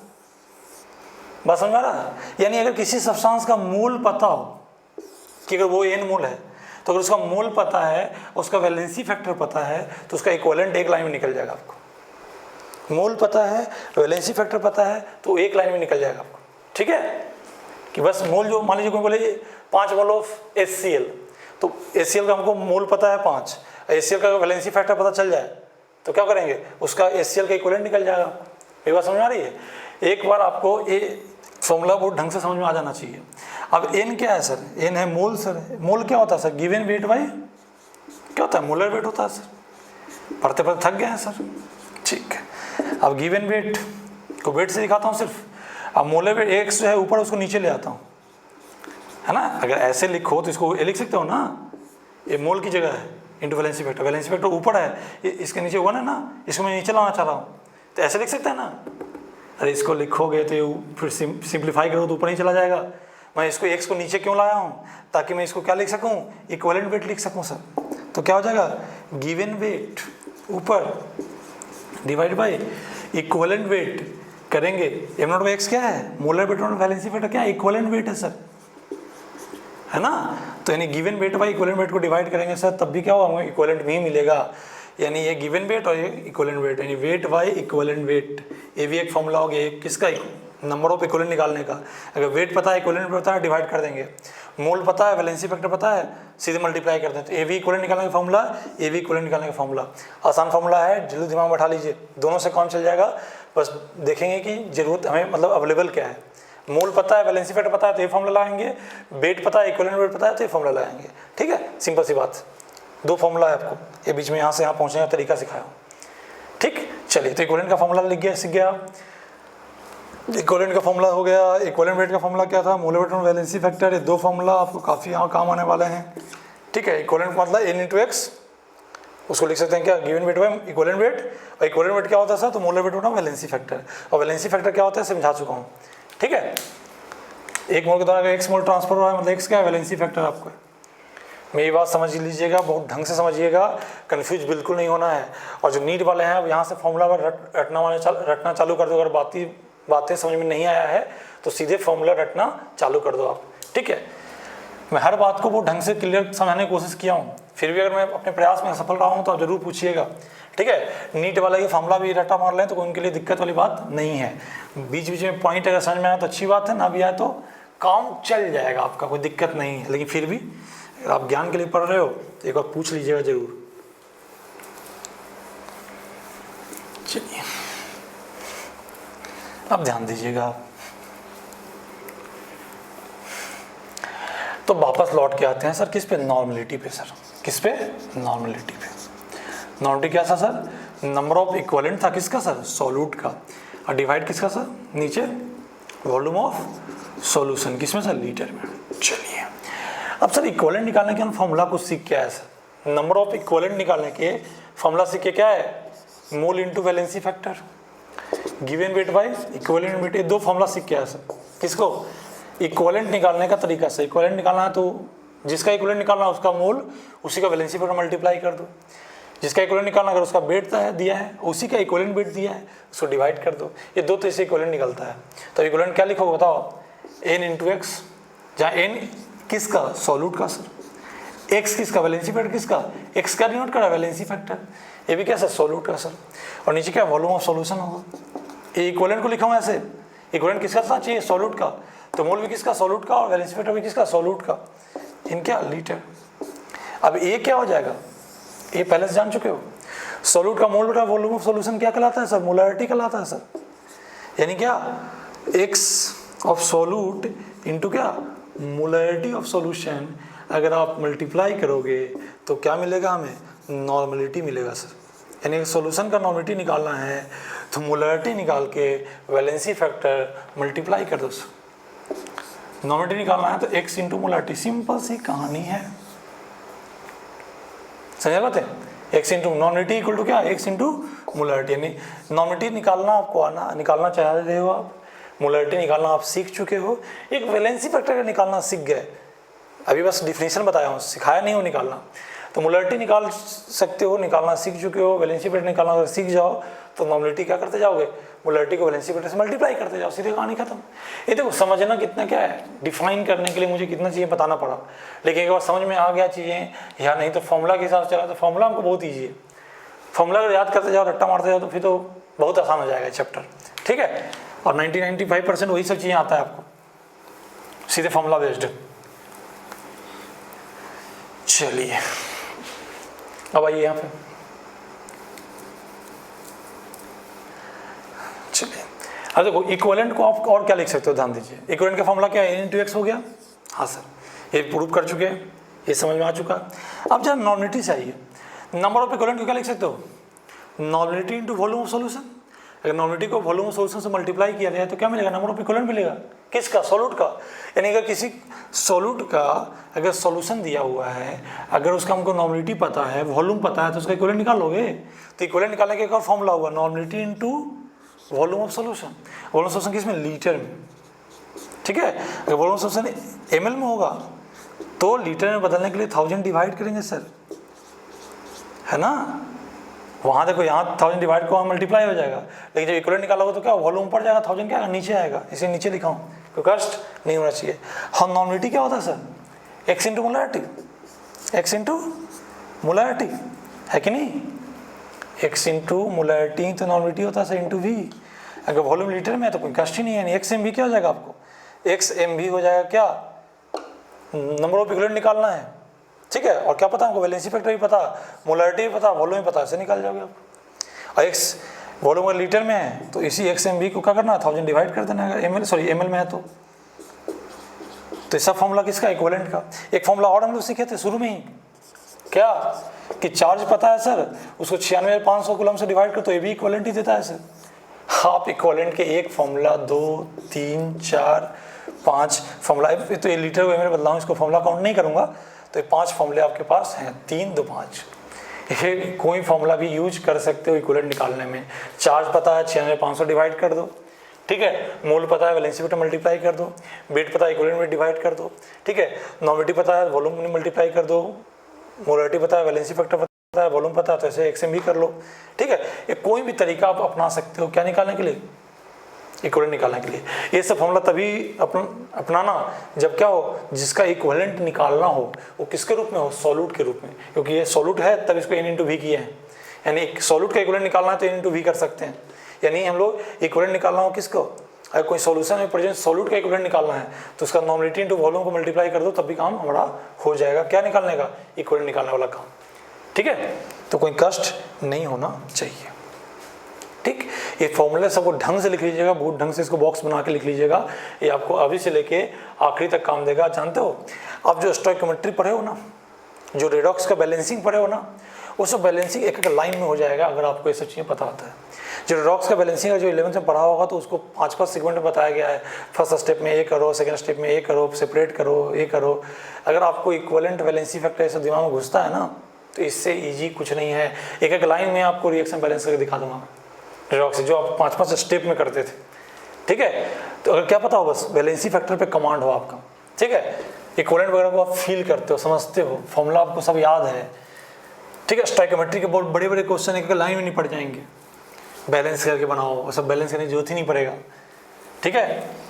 बात समझ आ रहा है? यानी अगर किसी सब्सटेंस का मोल पता हो कि अगर वो एन मोल है तो अगर उसका मोल पता है, उसका वैलेंसी फैक्टर पता है, तो उसका इक्विवेलेंट एक लाइन में निकल जाएगा आपको। मोल पता है, वैलेंसी फैक्टर पता है, तो एक लाइन में निकल जाएगा आपको। ठीक है, कि बस मोल जो मान लीजिए कोई बोले 5 मोल ऑफ HCl, तो HCl का हमको मोल पता है 5, HCl का वैलेंसी फैक्टर पता चल जाए तो क्या करेंगे? उसका HCl का इक्विवेलेंट निकल जाएगा। ये बात समझ में आ रही है? एक बार आपको ये फॉर्मूला बहुत ढंग से समझ में आ जाना चाहिए। अब एन क्या है सर? एन है मोल सर। मोल क्या होता है सर? गिवन वेट बाई क्या होता है? मोलर वेट होता है सर। पढ़ते पढ़ते थक गए हैं सर। ठीक है, अब गिवन वेट को वेट से दिखाता हूँ सिर्फ। अब मोलर वेट एक्स जो है ऊपर, उसको नीचे ले आता हूँ, है ना। अगर ऐसे लिखो तो इसको ये लिख सकते हो ना, ये मोल की जगह है into valency factor, valency factor ऊपर है, इसके नीचे 1 है ना, इसको मैं नीचे लाना चाह रहा हूँ, तो ऐसे लिख सकते हैं ना। अरे इसको लिखोगे तो ये फिर सिंप्लीफाई करो तो ऊपर नहीं चला जाएगा। मैं इसको एक्स को नीचे क्यों लाया हूँ, ताकि मैं इसको क्या लिख सकूँ, इक्विवेलेंट वेट लिख सकूँ सर। तो क्या हो जाएगा, गिवन वेट ऊपर डिवाइड बाय इक्विवेलेंट वेट करेंगे, एम नॉट बाई एक्स क्या है, मोलर वेट और वैलेंसी फैक्टर क्या है, इक्विवेलेंट वेट है सर, है ना। तो यानी given weight by equivalent weight को डिवाइड करेंगे सर, तब भी क्या होगा, इक्विवेलेंट भी मिलेगा। यानी ये गिवन वेट और ये इक्विवेलेंट वेट, यानी वेट बाई इक्विवेलेंट वेट, ये भी एक फॉर्मूला हो गया किसका, नंबर ऑफ इक्विवेलेंट निकालने का। अगर वेट पता है, इक्विवेलेंट पता है, डिवाइड कर देंगे। मोल पता है, वैलेंसी फैक्टर पता है, सीधे मल्टीप्लाई कर दें। तो ए भी इक्विवेलेंट निकालने का फॉर्मूला, ए भी इक्विवेलेंट निकालने का फॉर्मूला आसान फॉर्मूला है, जल्दी दिमाग में बैठा लीजिए, दोनों से काम चल जाएगा। बस देखेंगे कि जरूरत हमें मतलब अवेलेबल क्या है। मोल पता है, वैलेंसी फैक्टर पता है तो ये फॉर्मूला लगाएंगे, वेट पता है, इक्विवेलेंट वेट पता है तो ये फॉर्मूला लगाएंगे। ठीक है, सिंपल सी बात, 2 फॉर्मूला है आपको, ये बीच में यहाँ से यहाँ पहुँचने का तरीका सिखाया हूँ। ठीक, चलिए तो इक्विवेलेंट का फॉर्मूला लिख गया, सीख गया। इक्विवेलेंट का फॉर्मूला हो गया। इक्विवेलेंट वेट का फॉर्मूला क्या था, मोलर वेट और वैलेंसी फैक्टर, ये 2 फॉर्मूला आपको काफ़ी यहाँ काम आने वाले हैं। ठीक है, इक्विवेलेंट मतलब n इंटू एक्स, उसको लिख सकते हैं क्या, given weight by equivalent weight. और इक्विवेलेंट वेट क्या होता है सर, तो मोलर वेट होता है वैलेंसी फैक्टर, और वैलेंसी फैक्टर क्या होता है समझा चुका हूँ। ठीक है, एक मोल के दौरान अगर एक्स मोल ट्रांसफर हो रहा है मतलब एक्स क्या है, वैलेंसी फैक्टर। आपको मेरी बात समझ लीजिएगा, बहुत ढंग से समझिएगा, कंफ्यूज बिल्कुल नहीं होना है। और जो नीट वाले हैं अब यहाँ से फॉर्मूला रटना चालू कर दो। अगर बातें समझ में नहीं आया है तो सीधे फॉर्मूला रटना चालू कर दो आप। ठीक है, मैं हर बात को बहुत ढंग से क्लियर समझाने की कोशिश किया हूँ, फिर भी अगर मैं अपने प्रयास में सफल रहा हूँ तो आप जरूर पूछिएगा। ठीक है, नीट वाला ये फॉर्मूला भी रटा मार लें तो उनके लिए दिक्कत वाली बात नहीं है। बीच बीच में पॉइंट अगर समझ में आया तो अच्छी बात है, ना भी आए तो काम चल जाएगा आपका, कोई दिक्कत नहीं है। लेकिन फिर भी अगर आप ज्ञान के लिए पढ़ रहे हो तो एक बार पूछ लीजिएगा जरूर। चलिए अब ध्यान दीजिएगा, तो वापस लौट के आते हैं सर किस पे, नॉर्मलिटी पे। सर किस पे, नॉर्मलिटी पे। नॉर्मलिटी क्या था सर, नंबर ऑफ इक्विवेलेंट था किसका सर, सॉल्यूट का, और डिवाइड किसका सर, नीचे वॉल्यूम ऑफ सॉल्यूशन, किसमें सर, लीटर में। चलिए अब सर इक्विवेलेंट निकालने के हम फॉर्मूला को सीख क्या है सर, नंबर ऑफ इक्विवेलेंट निकालने के फॉर्मूला सीख के क्या है, mole into valency factor, given weight by equivalent weight, ये 2 फॉर्मूला सीख के आया सर। किसको, इक्विवेलेंट निकालने का तरीका से। इक्विवेलेंट निकालना है तो जिसका इक्विवेलेंट निकालना है उसका मोल, उसी का वैलेंसी फैक्टर मल्टीप्लाई कर दो। जिसका इक्विवेलेंट निकालना अगर उसका वेट दिया है, उसी का इक्विवेलेंट वेट दिया है, उसको डिवाइड कर दो। ये 2 तो इससे इक्विवेलेंट निकलता है। तो इक्विवेलेंट क्या लिखोगे बताओ, n इंटू एक्स, जहाँ n किसका, सॉल्यूट का सर, x किसका, वैलेंसी फैक्टर किसका, x का डिनोट करा वैलेंसी फैक्टर, ये भी क्या सर, सॉल्यूट का सर, और नीचे क्या वॉल्यूम ऑफ सॉल्यूशन होगा। ये इक्विवेलेंट को लिखा हूँ ऐसे, इक्विवेलेंट किसका था चाहिए, सॉल्यूट का, तो मोल भी किसका, सॉल्यूट का, और वैलेंसी फैक्टर भी किसका, सॉल्यूट का, इन क्या, लीटर। अब ये क्या हो जाएगा, ये पहले से जान चुके हो, सॉल्यूट का मोल बटा वॉल्यूम ऑफ सॉल्यूशन क्या कहलाता है सर, मोलैरिटी कहलाता है सर। यानी क्या, x ऑफ सॉल्यूट इंटू क्या, मोलैरिटी ऑफ सॉल्यूशन, अगर आप मल्टीप्लाई करोगे तो क्या मिलेगा हमें, नॉर्मलिटी मिलेगा सर। यानी सॉल्यूशन का नॉर्मलिटी निकालना है तो मोलैरिटी निकाल के वैलेंसी फैक्टर मल्टीप्लाई कर दो सर। नॉर्मलिटी निकालना है तो x इंटू मोलैरिटी, सिंपल सी कहानी है, समझ बात है। x into normality equal to क्या, x इंटू मोलैरिटी। यानी नॉर्मलिटी निकालना आपको आना, निकालना चाह रहे हो आप, मोलैरिटी निकालना आप सीख चुके हो, एक वैलेंसी फैक्टर का निकालना सीख गए, अभी बस डिफिनेशन बताया हूँ, सिखाया नहीं हो निकालना। तो मोलैरिटी निकाल सकते हो, निकालना सीख चुके हो, वैलेंसी फैक्टर निकालना अगर सीख जाओ तो नॉर्मलिटी क्या करते जाओगे, मोलैरिटी को वैलेंसी फैक्टर से मल्टीप्लाई करते जाओ, सीधे कहानी खत्म। ये देखो समझना कितना क्या है, डिफाइन करने के लिए मुझे कितना चीज़ें बताना पड़ा, लेकिन एक बार समझ में आ गया चीज़ें, या नहीं तो फॉर्मूला के हिसाब से चला तो फॉर्मूला हमको बहुत ईजी है। फॉर्मूला अगर याद करते जाओ, रट्टा मारते जाओ तो फिर तो बहुत आसान हो जाएगा चैप्टर। ठीक है, और 90-95% वही सब चीज़ें आता है आपको, सीधे फॉर्मूला बेस्ड। चलिए अब आइए यहाँ पे, चलिए अब देखो इक्विवेलेंट को आप और क्या लिख सकते हो, ध्यान दीजिए। इक्विवेलेंट का फॉर्मूला क्या है, n इंटू एक्स हो गया, हाँ सर ये प्रूव कर चुके हैं, ये समझ में आ चुका। अब जरा नॉर्मलिटी से आइए, नंबर ऑफ इक्विवेलेंट को क्या लिख सकते हो, normality into volume of solution. अगर नॉर्मलिटी को वॉल्यूम ऑफ सॉल्यूशन से मल्टीप्लाई किया जाए तो क्या मिलेगा, नंबर ऑफ इक्विवेलेंट मिलेगा। किसका, सॉल्यूट का। यानी अगर किसी सॉल्यूट का अगर सॉल्यूशन दिया हुआ है, अगर उसका हमको नॉर्मलिटी पता है, वॉल्यूम पता है, तो उसका इक्विवेलेंट निकालोगे। तो इक्विवेलेंट निकालने का एक और फॉर्मूला हुआ, normality into volume of solution. Volume of solution किसमें, लीटर में, ठीक है। अगर वॉल्यूम ऑफ सॉल्यूशन ml में होगा तो लीटर में बदलने के लिए 1000 डिवाइड करेंगे सर, है ना। वहाँ देखो, यहाँ 1000 डिवाइड को मल्टीप्लाई हो जाएगा, लेकिन जब इक्विवेलेंट निकालोगे तो क्या वॉल्यूम ऊपर जाएगा, 1000 क्या नीचे आएगा, इसे नीचे लिखा हूँ क्योंकि कष्ट नहीं होना चाहिए। हम नॉर्मलिटी क्या होता है sir, x into molarity, x into molarity, है कि नहीं। x इंटू मोलैरिटी तो नॉर्मलिटी होता है सर, इंटू v। अगर वॉल्यूम लीटर में है तो कोई कष्ट ही नहीं है, यानी x mv क्या हो जाएगा आपको, x mv हो जाएगा क्या, नंबर ऑफ इक्विवेलेंट निकालना है, ठीक है। और क्या पता हमको, वैलेंसी फैक्टर भी पता, मोलैरिटी भी पता, वॉल्यूम भी पता, ऐसे निकाल जाओगे आप। और x वॉल्यूम अगर लीटर में है तो इसी x mv को क्या करना है, 1000 डिवाइड कर देना है, ml में है तो इसका फॉर्मूला किसका, इक्विवेलेंट का। एक फॉर्मूला और हम लोग सीखे थे शुरू में ही, क्या कि चार्ज पता है सर, उसको 96,500 कूलम से डिवाइड कर तो ये भी इक्विवेलेंट ही देता है सर। आप इक्विवेलेंट के एक फॉर्मूला 2 3 4 5 फॉर्मूला, तो ये लीटर में मैं बदलाऊँ, इसको फॉर्मूला काउंट नहीं करूँगा, तो ये 5 फॉर्मूले आपके पास हैं, 3 2 5। ये कोई फॉर्मूला भी यूज कर सकते हो इक्विवेलेंट निकालने में। चार्ज पता है 96,500 डिवाइड कर दो, ठीक है। मोल पता है, वैलेंसी फैक्टर मल्टीप्लाई कर दो, वेट पता है, इक्विवेलेंट में डिवाइड कर दो, ठीक है। नॉर्मलिटी पता है, वॉल्यूम में मल्टीप्लाई कर दो, मोलैरिटी पता है, वैलेंसी फैक्टर पता है, वॉल्यूम पता है, तो ऐसे x mv कर लो, ठीक है। ये कोई भी तरीका आप अपना सकते हो, क्या निकालने के लिए, इक्विवेलेंट निकालने के लिए। ये सब फॉर्मूला तभी अपनाना जब क्या हो, जिसका इक्विवेलेंट निकालना हो वो किसके रूप में हो, सॉल्यूट के रूप में, क्योंकि ये सॉल्यूट है तब इसको n इंटू वी किया है। यानी एक सॉल्यूट का इक्विवेलेंट निकालना है तो n इंटू वी कर सकते हैं। यानी हम लोग इक्विवेलेंट निकालना हो किसको, अगर कोई सॉल्यूशन में प्रेजेंट सॉल्यूट का इक्विवेलेंट निकालना है तो उसका नॉर्मलिटी इंटू वॉल्यूम को मल्टीप्लाई कर दो, तब भी काम हमारा हो जाएगा, क्या निकालने का, इक्विवेलेंट निकालने वाला काम, ठीक है। तो कोई कष्ट नहीं होना चाहिए, ठीक। ये फॉर्मूले सबको ढंग से लिख लीजिएगा, बहुत ढंग से इसको बॉक्स बना के लिख लीजिएगा, ये आपको अभी से लेके आखिरी तक काम देगा। जानते हो आप जो स्टोइकोमेट्री पढ़े हो ना, जो रेडॉक्स का बैलेंसिंग पढ़े हो ना, वो सब बैलेंसिंग एक एक लाइन में हो जाएगा अगर आपको ये सब चीज़ें पता होता है। जो रेडॉक्स का बैलेंसिंग है जो 11th में पढ़ा होगा तो उसको 5 सेगमेंट में बताया गया है। फर्स्ट स्टेप में ये करो, सेकंड स्टेप में ये करो, सेपरेट करो, ये करो। अगर आपको इक्विवेलेंट वैलेंसी फैक्टर ये सब दिमाग में घुसता है ना, तो इससे ईजी कुछ नहीं है। एक एक लाइन में आपको रिएक्शन बैलेंस करके दिखा दूंगा रेडॉक्स से, जो आप 5 स्टेप में करते थे, ठीक है। तो अगर क्या पता हो, बस वैलेंसी फैक्टर पे कमांड हो आपका, ठीक है। इक्विवेलेंट वगैरह को आप फील करते हो, समझते हो, फॉर्मूला आपको सब याद है, ठीक है। स्टोइकोमेट्री के बहुत बड़े बड़े क्वेश्चन एक लाइन में नहीं पड़ जाएंगे, बैलेंस करके बनाओ, वो सब बैलेंस करने की जरूरत ही नहीं पड़ेगा, ठीक है।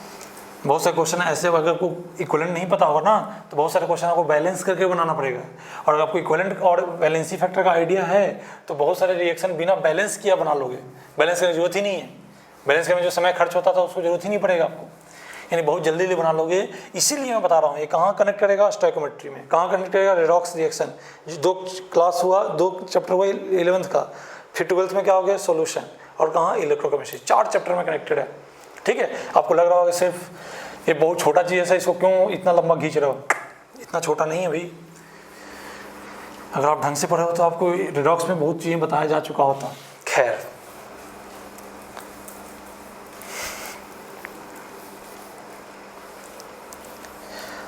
बहुत सारे क्वेश्चन ऐसे, अगर आपको इक्विवेलेंट नहीं पता होगा ना तो बहुत सारे क्वेश्चन आपको बैलेंस करके बनाना पड़ेगा। और अगर आपको इक्विवेलेंट और वैलेंसी फैक्टर का आइडिया है तो बहुत सारे रिएक्शन बिना बैलेंस किया बना लोगे, बैलेंस करने की जरूरत ही नहीं है। बैलेंस करने में जो समय खर्च होता था उसको जरूरत ही नहीं पड़ेगा आपको, यानी बहुत जल्दी बना लोगे। इसीलिए मैं बता रहा हूँ ये कहाँ कनेक्ट करेगा, स्टोइकोमेट्री में। कहाँ कनेक्ट करेगा, रेडॉक्स रिएक्शन। 2 क्लास हुआ, 2 चैप्टर हुआ 11th का, फिर 12th में क्या हो गया, सॉल्यूशन, और कहाँ, इलेक्ट्रोकेमिस्ट्री। 4 चैप्टर में कनेक्टेड है, ठीक है। आपको लग रहा होगा सिर्फ ये बहुत छोटा चीज़ है, इसको क्यों इतना लंबा खींच रहे हो, इतना छोटा नहीं है भाई। अगर आप ढंग से पढ़े हो तो आपको रेडॉक्स में बहुत चीज़ें बताया जा चुका होता। खैर,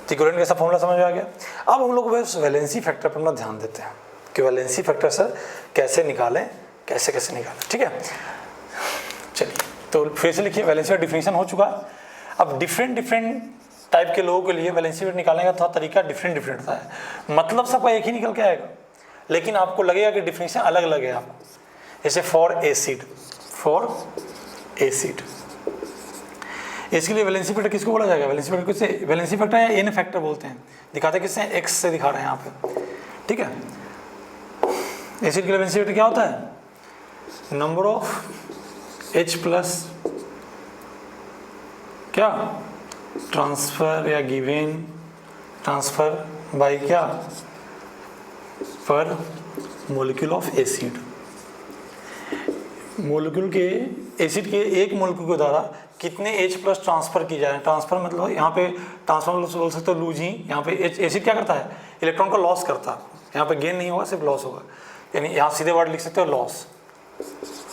इक्विवेलेंट कैसा फॉर्मूला समझ में आ गया। अब हम लोग बस वैलेंसी फैक्टर पर अपना ध्यान देते हैं कि वैलेंसी फैक्टर सर कैसे निकालें, कैसे कैसे निकालें, ठीक है। चलिए तो फिर से लिखिए, वैलेंसी का डिफिनीशन हो चुका है। अब डिफरेंट टाइप के लोगों के लिए वैलेंसी फैक्टर निकालने का थोड़ा तरीका डिफरेंट होता है। मतलब सबका एक ही निकल के आएगा, लेकिन आपको लगेगा कि डिफिनीशन अलग अलग है आपको। जैसे फॉर एसिड, इसके लिए वैलेंसी फैक्टर किसको बोला जाएगा, वैलेंसी फैक्टर किससे, वैलेंसी फैक्टर या एन फैक्टर बोलते हैं। दिखाते किससे, एक्स से दिखा रहे हैं यहाँ पे, ठीक है। एसिड के वैलेंसी फैक्टर क्या होता है, नंबर ऑफ H प्लस क्या, ट्रांसफर या गिवन ट्रांसफर बाय क्या, पर मोलिक्यूल ऑफ एसिड। मोलिक्यूल के, एसिड के एक मोलिक्यूल के द्वारा कितने H प्लस ट्रांसफर की जाए। ट्रांसफर मतलब यहाँ पे ट्रांसफर मतलब बोल सकते हो लूज ही। यहाँ पे एसिड क्या करता है, इलेक्ट्रॉन को लॉस करता है। यहाँ पे गेन नहीं होगा, सिर्फ लॉस होगा। यानी यहाँ सीधे वर्ड लिख सकते हो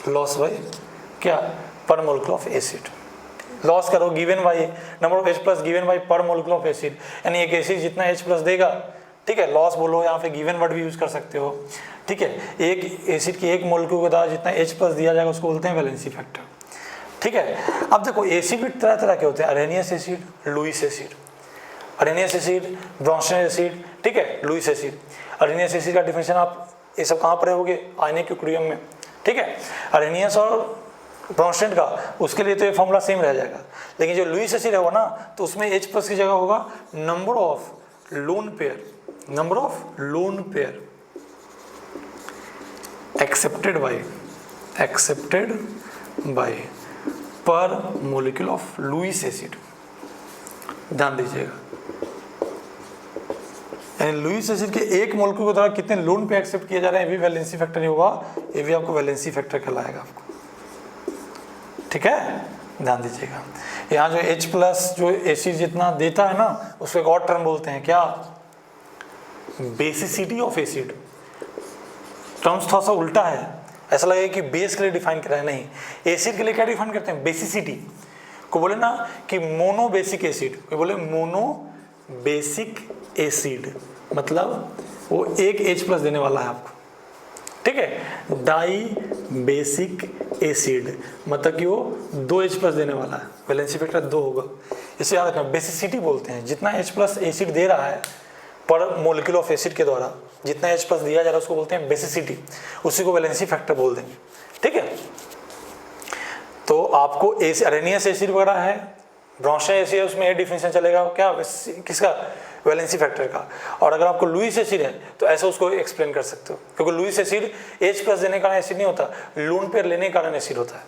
लॉस बाय क्या, पर मोलिक्यूल ऑफ एसिड। लॉस करो given by number of H plus given by पर मोलिक्यूल ऑफ एसिड, यानी एक एसिड जितना H प्लस देगा, ठीक है, लॉस बोलो या फिर गिवन वर्ड भी यूज कर सकते हो, ठीक है, एक एसिड की एक मोलिक्यूल के द्वारा जितना H प्लस दिया जाएगा उसको बोलते हैं वैलेंसी फैक्टर, ठीक है। अब देखो एसिड भी तरह तरह के होते हैं, Arrhenius acid, Lewis acid, Arrhenius acid, Bronsted acid, ठीक है, लुईस एसिड। अरेनियस एसिड का डिफिनेशन आप ये सब कहाँ पढ़े होगे, आयनिक इक्विलिब्रियम में, ठीक है। अरेनियस और ब्रोंस्टेड का उसके लिए तो ये फॉर्मूला सेम रह जाएगा, लेकिन जो लुईस एसिड होगा ना तो उसमें H प्लस की जगह होगा number of lone pair, number of lone pair accepted by पर मोलिक्यूल ऑफ लुईस एसिड। ध्यान दीजिएगा, यानी लुईस एसिड के एक मोलिक्यूल के द्वारा कितने लोन पे एक्सेप्ट किया जा रहे हैं, ये भी वैलेंसी फैक्टर ही होगा, ये भी आपको वैलेंसी फैक्टर कहलाएगा आपको, ठीक है। ध्यान दीजिएगा, यहाँ जो H प्लस जो एसिड जितना देता है ना उसको एक और टर्म बोलते हैं, क्या, बेसिसिटी ऑफ एसिड। टर्म्स थोड़ा सा उल्टा है, ऐसा लगेगा कि बेस के लिए डिफाइन कर रहे हैं, नहीं, एसिड के लिए क्या डिफाइन करते हैं, बेसिसिटी को बोले ना कि मोनो बेसिक एसिड, को बोले मोनो बेसिक एसिड, मतलब वो एक H प्लस देने वाला है आपको, ठीक है। डाई बेसिक एसिड मतलब कि वो 2 H प्लस देने वाला है, वैलेंसी फैक्टर 2 होगा, इसे याद रखना। बेसिसिटी बोलते हैं, जितना H प्लस एसिड दे रहा है पर मोलिक्यूल ऑफ एसिड के द्वारा जितना H प्लस दिया जा रहा है उसको बोलते हैं बेसिसिटी, उसी को वैलेंसी फैक्टर बोल देंगे, ठीक है। तो आपको अरेनियस एसिड वगैरह है, ब्रोंस्टेड एसिड है, उसमें ये डिफिनेशन चलेगा क्या, किसका, वैलेंसी फैक्टर का। और अगर आपको लुईस एसिड है तो ऐसा उसको एक्सप्लेन कर सकते हो, क्योंकि लुईस एसिड H प्लस देने के कारण एसिड नहीं होता, लोन पेयर लेने के कारण एसिड होता है,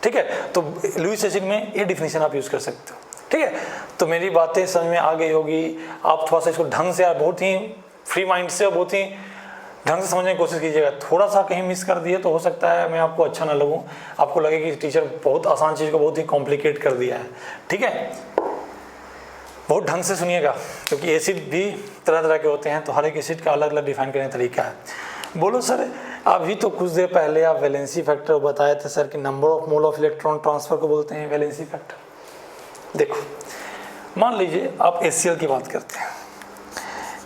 ठीक है। तो लुईस एसिड में ये डिफिनेशन आप यूज कर सकते हो, ठीक है। तो मेरी बातें समझ में आ गई होगी, आप थोड़ा सा इसको ढंग से, बहुत ही फ्री माइंड से, बहुत ही ढंग से समझने की कोशिश कीजिएगा। थोड़ा सा कहीं मिस कर दिए तो हो सकता है मैं आपको अच्छा ना लगूं, आपको लगे कि टीचर बहुत आसान चीज़ को बहुत ही कॉम्प्लिकेट कर दिया है, ठीक है। बहुत ढंग से सुनिएगा, क्योंकि एसिड भी तरह तरह के होते हैं, तो हर एक एसिड का अलग अलग डिफाइन करने का तरीका है। बोलो सर, अभी तो कुछ देर पहले आप वैलेंसी फैक्टर बताए थे सर कि number of mole of electron transfer को बोलते हैं वैलेंसी फैक्टर। देखो, मान लीजिए आप HCl की बात करते हैं,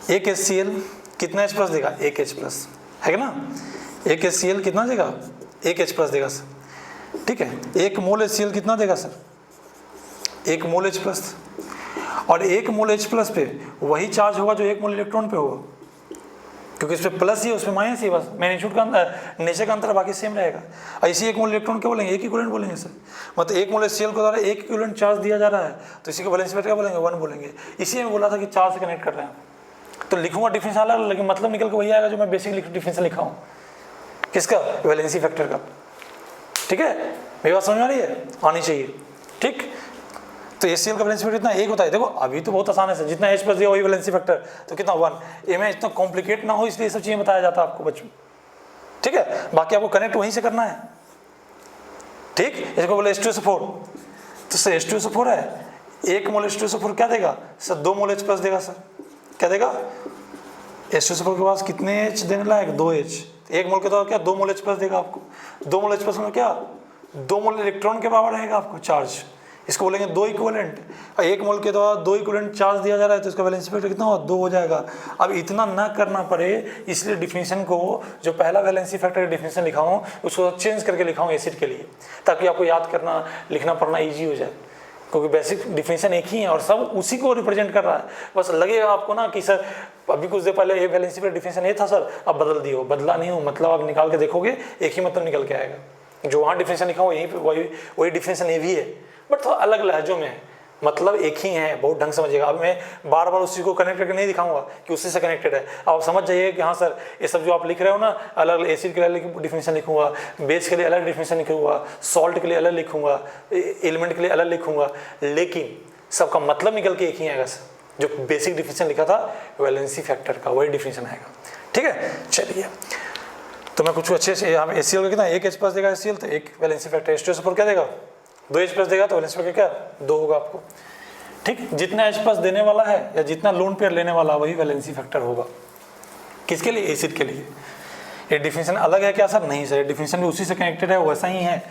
एक HCl कितना H प्लस देगा, एक H प्लस है ना, एक HCl कितना देगा, एक H प्लस देगा सर, ठीक है। एक मोल HCl कितना देगा सर, एक मोल H प्लस, और एक मोल H प्लस पे वही चार्ज होगा जो एक मोल इलेक्ट्रॉन पे होगा, क्योंकि इसमें प्लस ही है उसमें माइनस ही, बस मैग्नीट्यूड का अंदर, नेचर का अंतर बाकी सेम रहेगा। ऐसे एक मोल इलेक्ट्रॉन क्या बोलेंगे, एक इक्विवेलेंट बोलेंगे सर, मतलब एक मोल HCl को द्वारा एक इक्विवेलेंट चार्ज दिया जा रहा है, तो इसी को वैलेंसी फैक्टर क्या बोलेंगे, 1 बोलेंगे। इसी में बोला था कि चार्ज से कनेक्ट कर रहे हैं, तो लिखूंगा डिफिनेशन अलग, लेकिन मतलब निकल के वही आएगा जो मैं बेसिक डिफिनेशन लिखा हूँ, किसका, वैलेंसी फैक्टर का, ठीक है। मेरी बात समझ में आ रही है, आनी चाहिए, ठीक। तो HCl का वैलेंसी फैक्टर कितना, एक होता है। देखो अभी तो बहुत आसान है सर, जितना H प्लस दिया वही वैलेंसी फैक्टर, तो कितना 1। ये में इतना कॉम्प्लिकेट ना हो इसलिए सब चीज़ें बताया जाता है आपको बच्चों, ठीक है। बाकी आपको कनेक्ट वहीं से करना है, ठीक। इसको बोले H2SO4, तो सर H2SO4 है, एक मोल H2SO4 क्या देगा सर, 2 मोल H प्लस देगा सर, क्या देगा, H2SO4 के पास कितने H देने लायक, 2 H, एक मोल के द्वारा क्या 2 मोल H प्लस देगा आपको, 2 मोल H प्लस में क्या 2 मोल इलेक्ट्रॉन के बराबर रहेगा आपको चार्ज, इसको बोलेंगे 2 इक्विवेलेंट। एक मोल के द्वारा 2 इक्विवेलेंट चार्ज दिया जा रहा है तो इसका वैलेंसी फैक्टर कितना होगा, 2 हो जाएगा। अब इतना ना करना पड़े इसलिए डिफिनेशन को, जो पहला वैलेंसी फैक्टर डिफिनेशन लिखा हूँ उसको चेंज करके लिखा हूँ एसिड के लिए, ताकि आपको याद करना लिखना पढ़ना ईजी हो जाए, क्योंकि बेसिक डिफिनेशन एक ही है और सब उसी को रिप्रेजेंट कर रहा है। बस लगेगा आपको ना कि सर अभी कुछ देर पहले ये वैलेंसी फैक्टर डिफिनेशन ये था सर, अब बदल दियो, बदला नहीं हो, मतलब आप निकाल के देखोगे एक ही मतलब निकल के आएगा, जो वहाँ डिफिनेशन लिखा हो यहीं पे वही डिफिनेशन ये भी है, बट थोड़ा अलग लहजों में है, मतलब एक ही है, बहुत ढंग समझिएगा। अब मैं बार बार उसी को कनेक्ट करके नहीं दिखाऊंगा कि उसी से कनेक्टेड है, आप समझ जाइए कि हाँ सर ये सब जो आप लिख रहे हो ना, अलग अलग एसिड के लिए अलग डिफिनेशन लिखूंगा, बेस के लिए अलग डिफिनेशन लिखूंगा, सॉल्ट के लिए अलग लिखूंगा, एलिमेंट के लिए अलग लिखूंगा, लेकिन सबका मतलब निकल के एक ही आएगा सर, जो बेसिक डिफिनेशन लिखा था वैलेंसी फैक्टर का वही डिफिनेशन आएगा, ठीक है। चलिए तो मैं कुछ अच्छे से यहाँ पे HCl का कितना, एक H प्लस देगा HCl, तो एक वैलेंसी फैक्टर H2SO4 क्या देगा, 2 H प्लस देगा, तो वैलेंसी फैक्टर क्या 2 होगा आपको, ठीक। जितना H प्लस देने वाला है या जितना लोन पेयर लेने वाला वही वैलेंसी फैक्टर होगा, किसके लिए, एसिड के लिए। ये डिफिनेशन अलग है क्या सर, नहीं सर, ये डिफिनेशन भी उसी से कनेक्टेड है, वैसा ही है,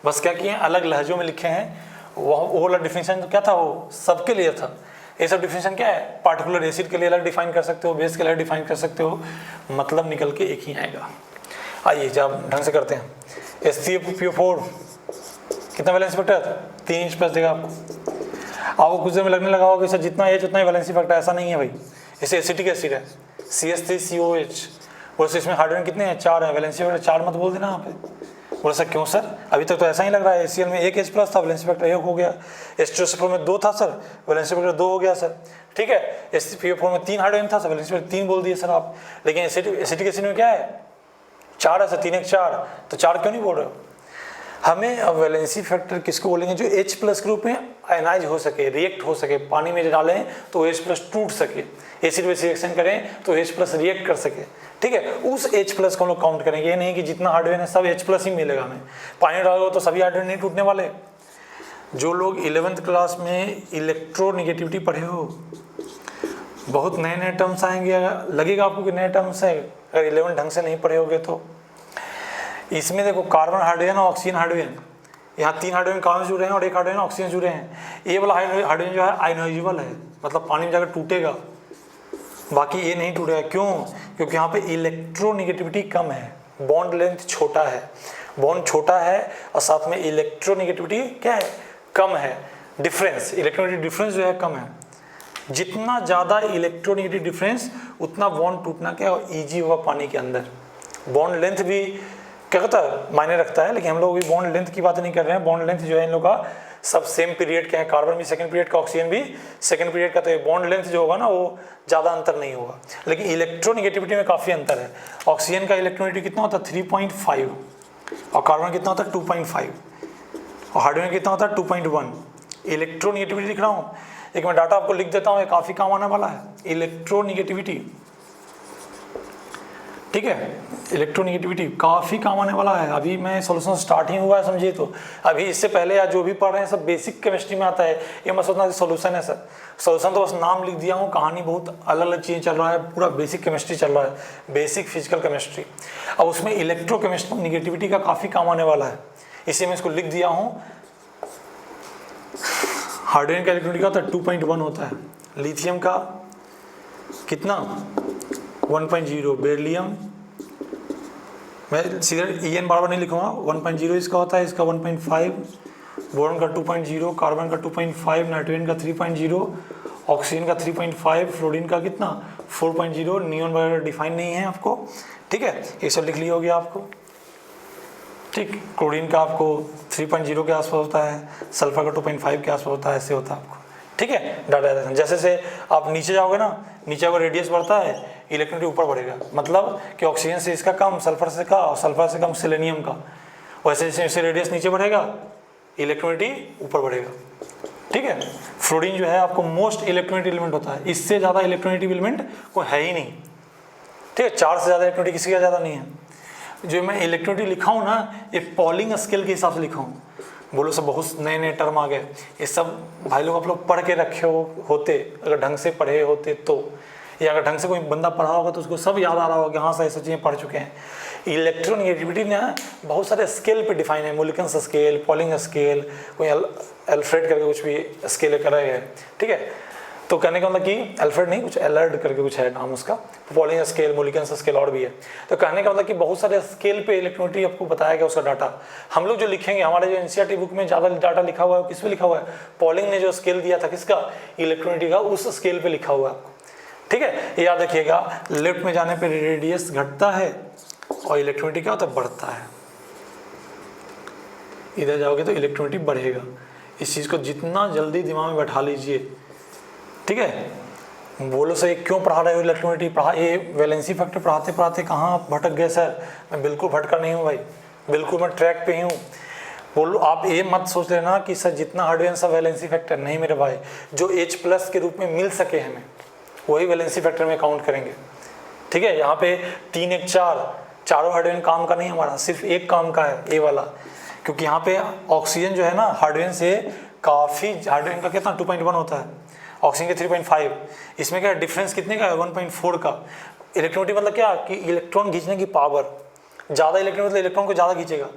बस क्या किए हैं, अलग लहजों में लिखे हैं। वो वाला डिफिनेशन तो क्या था, वो सबके लिए था। ये सब डिफिनेशन क्या है, पार्टिकुलर एसिड के लिए अलग डिफाइन कर सकते हो, बेस के लिए डिफाइन कर सकते हो, मतलब निकल के एक ही आएगा। आइए जब ढंग से करते हैं, HCl कितना वैलेंसी फैक्टर, 3 प्लस देगा आपको कुछ देर में लगने लगा होगा कि सर जितना एच उतना ही वैलेंसी फैक्टर, ऐसा नहीं है भाई। इसे एसिटिक एसिड है CH3COH, बोले इसमें हाइड्रोजन कितने हैं, 4 है, वैलेंसी फैक्टर 4 मत बोल देना यहाँ पे। बोले सर क्यों सर, अभी तक तो ऐसा ही लग रहा है, HCl में 1 H प्लस था, वैलेंसी फैक्टर 1 हो गया, H2SO4 में 2 था सर, वैलेंसी फैक्टर 2 हो गया सर, ठीक है। HCl में 3 हाइड्रोजन था सर, वैलेंसी फैक्टर 3 बोल दिए सर आप। लेकिन एसिटिक एसिड में क्या है, 4 है सर, 3 1 4, तो 4 क्यों नहीं बोल रहे हो। हमें अब वैलेंसी फैक्टर किसको बोलेंगे, जो H प्लस के रूप में आयनाइज हो सके, रिएक्ट हो सके, पानी में डालें तो H प्लस टूट सके, एसिड बेस रिएक्शन करें तो H प्लस रिएक्ट कर सके, ठीक है। उस H प्लस को हम लोग काउंट करेंगे। ये नहीं कि जितना हाइड्रोजन है सब H प्लस ही मिलेगा हमें, पानी डालोगे तो सभी हाइड्रोजन नहीं टूटने वाले। जो लोग 11th क्लास में इलेक्ट्रोनेगेटिविटी पढ़े हो, बहुत नए नए टर्म्स आएंगे, लगेगा आपको कि नए टर्म्स है, अगर 11 ढंग से नहीं पढ़े होगे तो। इसमें देखो कार्बन हाइड्रोजन और ऑक्सीजन हाइड्रोजन, यहाँ 3 हाइड्रोजन कार्बन जुड़े हैं और 1 हाइड्रोजन ऑक्सीजन जुड़े हैं। ये वाला हाइड्रोजन जो है आयनाइजेबल है, मतलब पानी में जाकर टूटेगा, बाकी ये नहीं टूटेगा। क्यों, क्योंकि यहाँ पे इलेक्ट्रोनेगेटिविटी कम है, बॉन्ड लेंथ छोटा है, बॉन्ड छोटा है और साथ में इलेक्ट्रोनेगेटिविटी क्या है, कम है। डिफरेंस, इलेक्ट्रोनेगेटिव डिफरेंस जो है कम है। जितना ज़्यादा इलेक्ट्रोनेगेटिव डिफरेंस उतना बॉन्ड टूटना क्या ईजी होगा पानी के अंदर। बॉन्ड लेंथ भी क्या कहता है, मायने रखता है, लेकिन हम लोग भी बॉन्ड लेंथ की बात नहीं कर रहे हैं। बॉन्ड लेंथ जो है इन लोग का सब सेम पीरियड के हैं, कार्बन भी सेकंड पीरियड का, ऑक्सीजन भी सेकंड पीरियड का, तो बॉन्ड लेंथ जो होगा ना वो ज़्यादा अंतर नहीं होगा। लेकिन इलेक्ट्रोनेगेटिविटी में काफ़ी अंतर है। ऑक्सीजन का इलेक्ट्रोनेगेटिविटी कितना होता है 3.5 और कार्बन कितना होता है 2.5 और हाइड्रोजन कितना होता है 2.1। इलेक्ट्रोनेगेटिविटी लिख रहा हूँ, एक मैं डाटा आपको लिख देता हूँ, ये काफ़ी काम आने वाला है। इलेक्ट्रोनेगेटिविटी, ठीक है, इलेक्ट्रोनेगेटिविटी काफ़ी काम आने वाला है। अभी मैं सॉल्यूशन स्टार्ट ही हुआ है समझिए, तो अभी इससे पहले या जो भी पढ़ रहे हैं सब बेसिक केमिस्ट्री में आता है। ये मत सोचना कि सॉल्यूशन है सर, सॉल्यूशन तो बस नाम लिख दिया हूँ, कहानी बहुत अलग अलग चीज़ें चल रहा है, पूरा बेसिक केमिस्ट्री चल रहा है, बेसिक फिजिकल केमिस्ट्री। अब उसमें इलेक्ट्रोकेमिस्ट्री नेगेटिविटी का काफ़ी काम आने वाला है, इसी में इसको लिख दिया हूँ। हाइड्रोजन का इलेक्ट्रोनेगेटिविटी का 2.1 होता है, लिथियम का कितना 1.0, बेरिलियम मैं सीधे EN बार बार नहीं लिखूंगा, 1.0 इसका होता है, इसका 1.5, बोरॉन का 2.0, कार्बन का 2.5, नाइट्रोजन का 3.0, ऑक्सीजन का 3.5, फ्लोरीन का कितना 4.0, नियॉन वगैरह डिफाइन नहीं है आपको, ठीक है, ये सब लिख लिया हो गया आपको, ठीक। क्लोरीन का आपको 3.0 के आसपास होता है, सल्फर का 2.5 के आसपास होता है, ऐसे होता है आपको, ठीक है। डाटा जैसे से आप नीचे जाओगे ना, नीचे अगर रेडियस बढ़ता है इलेक्ट्रोनेगेटिव ऊपर बढ़ेगा, मतलब कि ऑक्सीजन से इसका कम, सल्फर से का, और सल्फर से कम सेलेनियम का। वैसे जैसे रेडियस नीचे बढ़ेगा इलेक्ट्रोनेगेटिव ऊपर बढ़ेगा, ठीक है। फ्लोरीन जो है आपको मोस्ट इलेक्ट्रोनेगेटिव एलिमेंट होता है, इससे ज़्यादा इलेक्ट्रोनेगेटिव एलिमेंट कोई है ही नहीं, ठीक है। 4 से ज़्यादा इलेक्ट्रोनेगेटिव किसी का ज़्यादा नहीं है। जो मैं इलेक्ट्रोनेगेटिव लिखा हूँ ना, ये पॉलिंग स्केल के हिसाब से लिखा हूँ। बोलो सब बहुत नए नए टर्म आ गए, ये सब भाई लोग आप लोग पढ़ के रखे होते, अगर ढंग से पढ़े होते तो, या अगर ढंग से कोई बंदा पढ़ा होगा तो उसको सब याद आ रहा होगा कि हाँ सर ऐसी चीज़ें पढ़ चुके हैं। इलेक्ट्रोनेगेटिविटी ने बहुत सारे स्केल पे डिफाइन है, मोलिकन्स स्केल, पॉलिंग स्केल, कोई एल्फ्रेड करके कुछ भी स्केल कर रहे हैं, ठीक है। तो कहने का मतलब कि एल्फ्रेड नहीं, कुछ एलर्ड करके कुछ है नाम उसका, पॉलिंग स्केल, मोलिकन्स स्केल और भी है। तो कहने का मतलब कि बहुत सारे स्केल पे इलेक्ट्रोनेगेटिविटी आपको बताया गया उसका डाटा। हम लोग जो लिखेंगे, हमारे जो एनसीईआरटी बुक में ज़्यादा डाटा लिखा हुआ है, किस पे लिखा हुआ है, पॉलिंग ने जो स्केल दिया था किसका, इलेक्ट्रोनेगेटिविटी का, उस स्केल पे लिखा हुआ है आपको, ठीक है। ये याद रखिएगा, लेफ्ट में जाने पर रेडियस घटता है और इलेक्ट्रोनेगेटिविटी क्या होता है, बढ़ता है। इधर जाओगे तो इलेक्ट्रोनेगेटिविटी बढ़ेगा। इस चीज़ को जितना जल्दी दिमाग में बैठा लीजिए, ठीक है। बोलो सर क्यों पढ़ा रहे हो इलेक्ट्रोनेगेटिविटी, पढ़ा ये वैलेंसी फैक्टर पढ़ाते पढ़ाते कहाँ आप भटक गए सर। मैं बिल्कुल भटका नहीं हूँ भाई, बिल्कुल मैं ट्रैक पे ही हूँ। बोलो आप ये मत सोच लेना कि सर जितना हाइड्रोजन सब वैलेंसी फैक्टर, नहीं मेरे भाई, जो H प्लस के रूप में मिल सके हमें वही वैलेंसी फैक्टर में काउंट करेंगे, ठीक है। यहाँ पे 3 1 4 चारों हाइड्रोजन काम का नहीं, हमारा सिर्फ एक काम का है, ए वाला, क्योंकि यहाँ पे ऑक्सीजन जो है ना हाइड्रोजन से काफ़ी, हाइड्रोजन का कितना 2.1 होता है, ऑक्सीजन के 3.5, इसमें क्या डिफरेंस कितने का है 1.4 का। इलेक्ट्रोनेगेटिव मतलब क्या कि इलेक्ट्रॉन खींचने की पावर, ज़्यादा इलेक्ट्रॉन मतलब इलेक्ट्रॉन को ज़्यादा खींचेगा,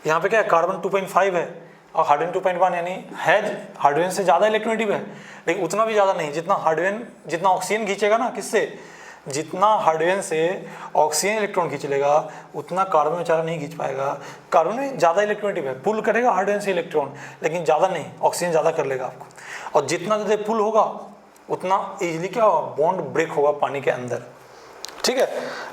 यहाँ पे क्या है, कार्बन 2.5 है और हाइड्रोजन 2.1, यानी है हाइड्रोजन से ज़्यादा इलेक्ट्रोनेगेटिव है, लेकिन उतना भी ज़्यादा नहीं जितना हाइड्रोजन, जितना ऑक्सीजन खींचेगा ना, किससे, जितना हाइड्रोजन से ऑक्सीजन इलेक्ट्रॉन खींच लेगा उतना कार्बन बेचारा नहीं खींच पाएगा। कार्बन में ज़्यादा इलेक्ट्रोनेगेटिव है, पुल करेगा हाइड्रोजन से इलेक्ट्रॉन, लेकिन ज़्यादा नहीं, ऑक्सीजन ज़्यादा कर लेगा आपको। और जितना ज़्यादा पुल होगा उतना ईजिली क्या होगा, बॉन्ड ब्रेक होगा पानी के अंदर। ठीक है,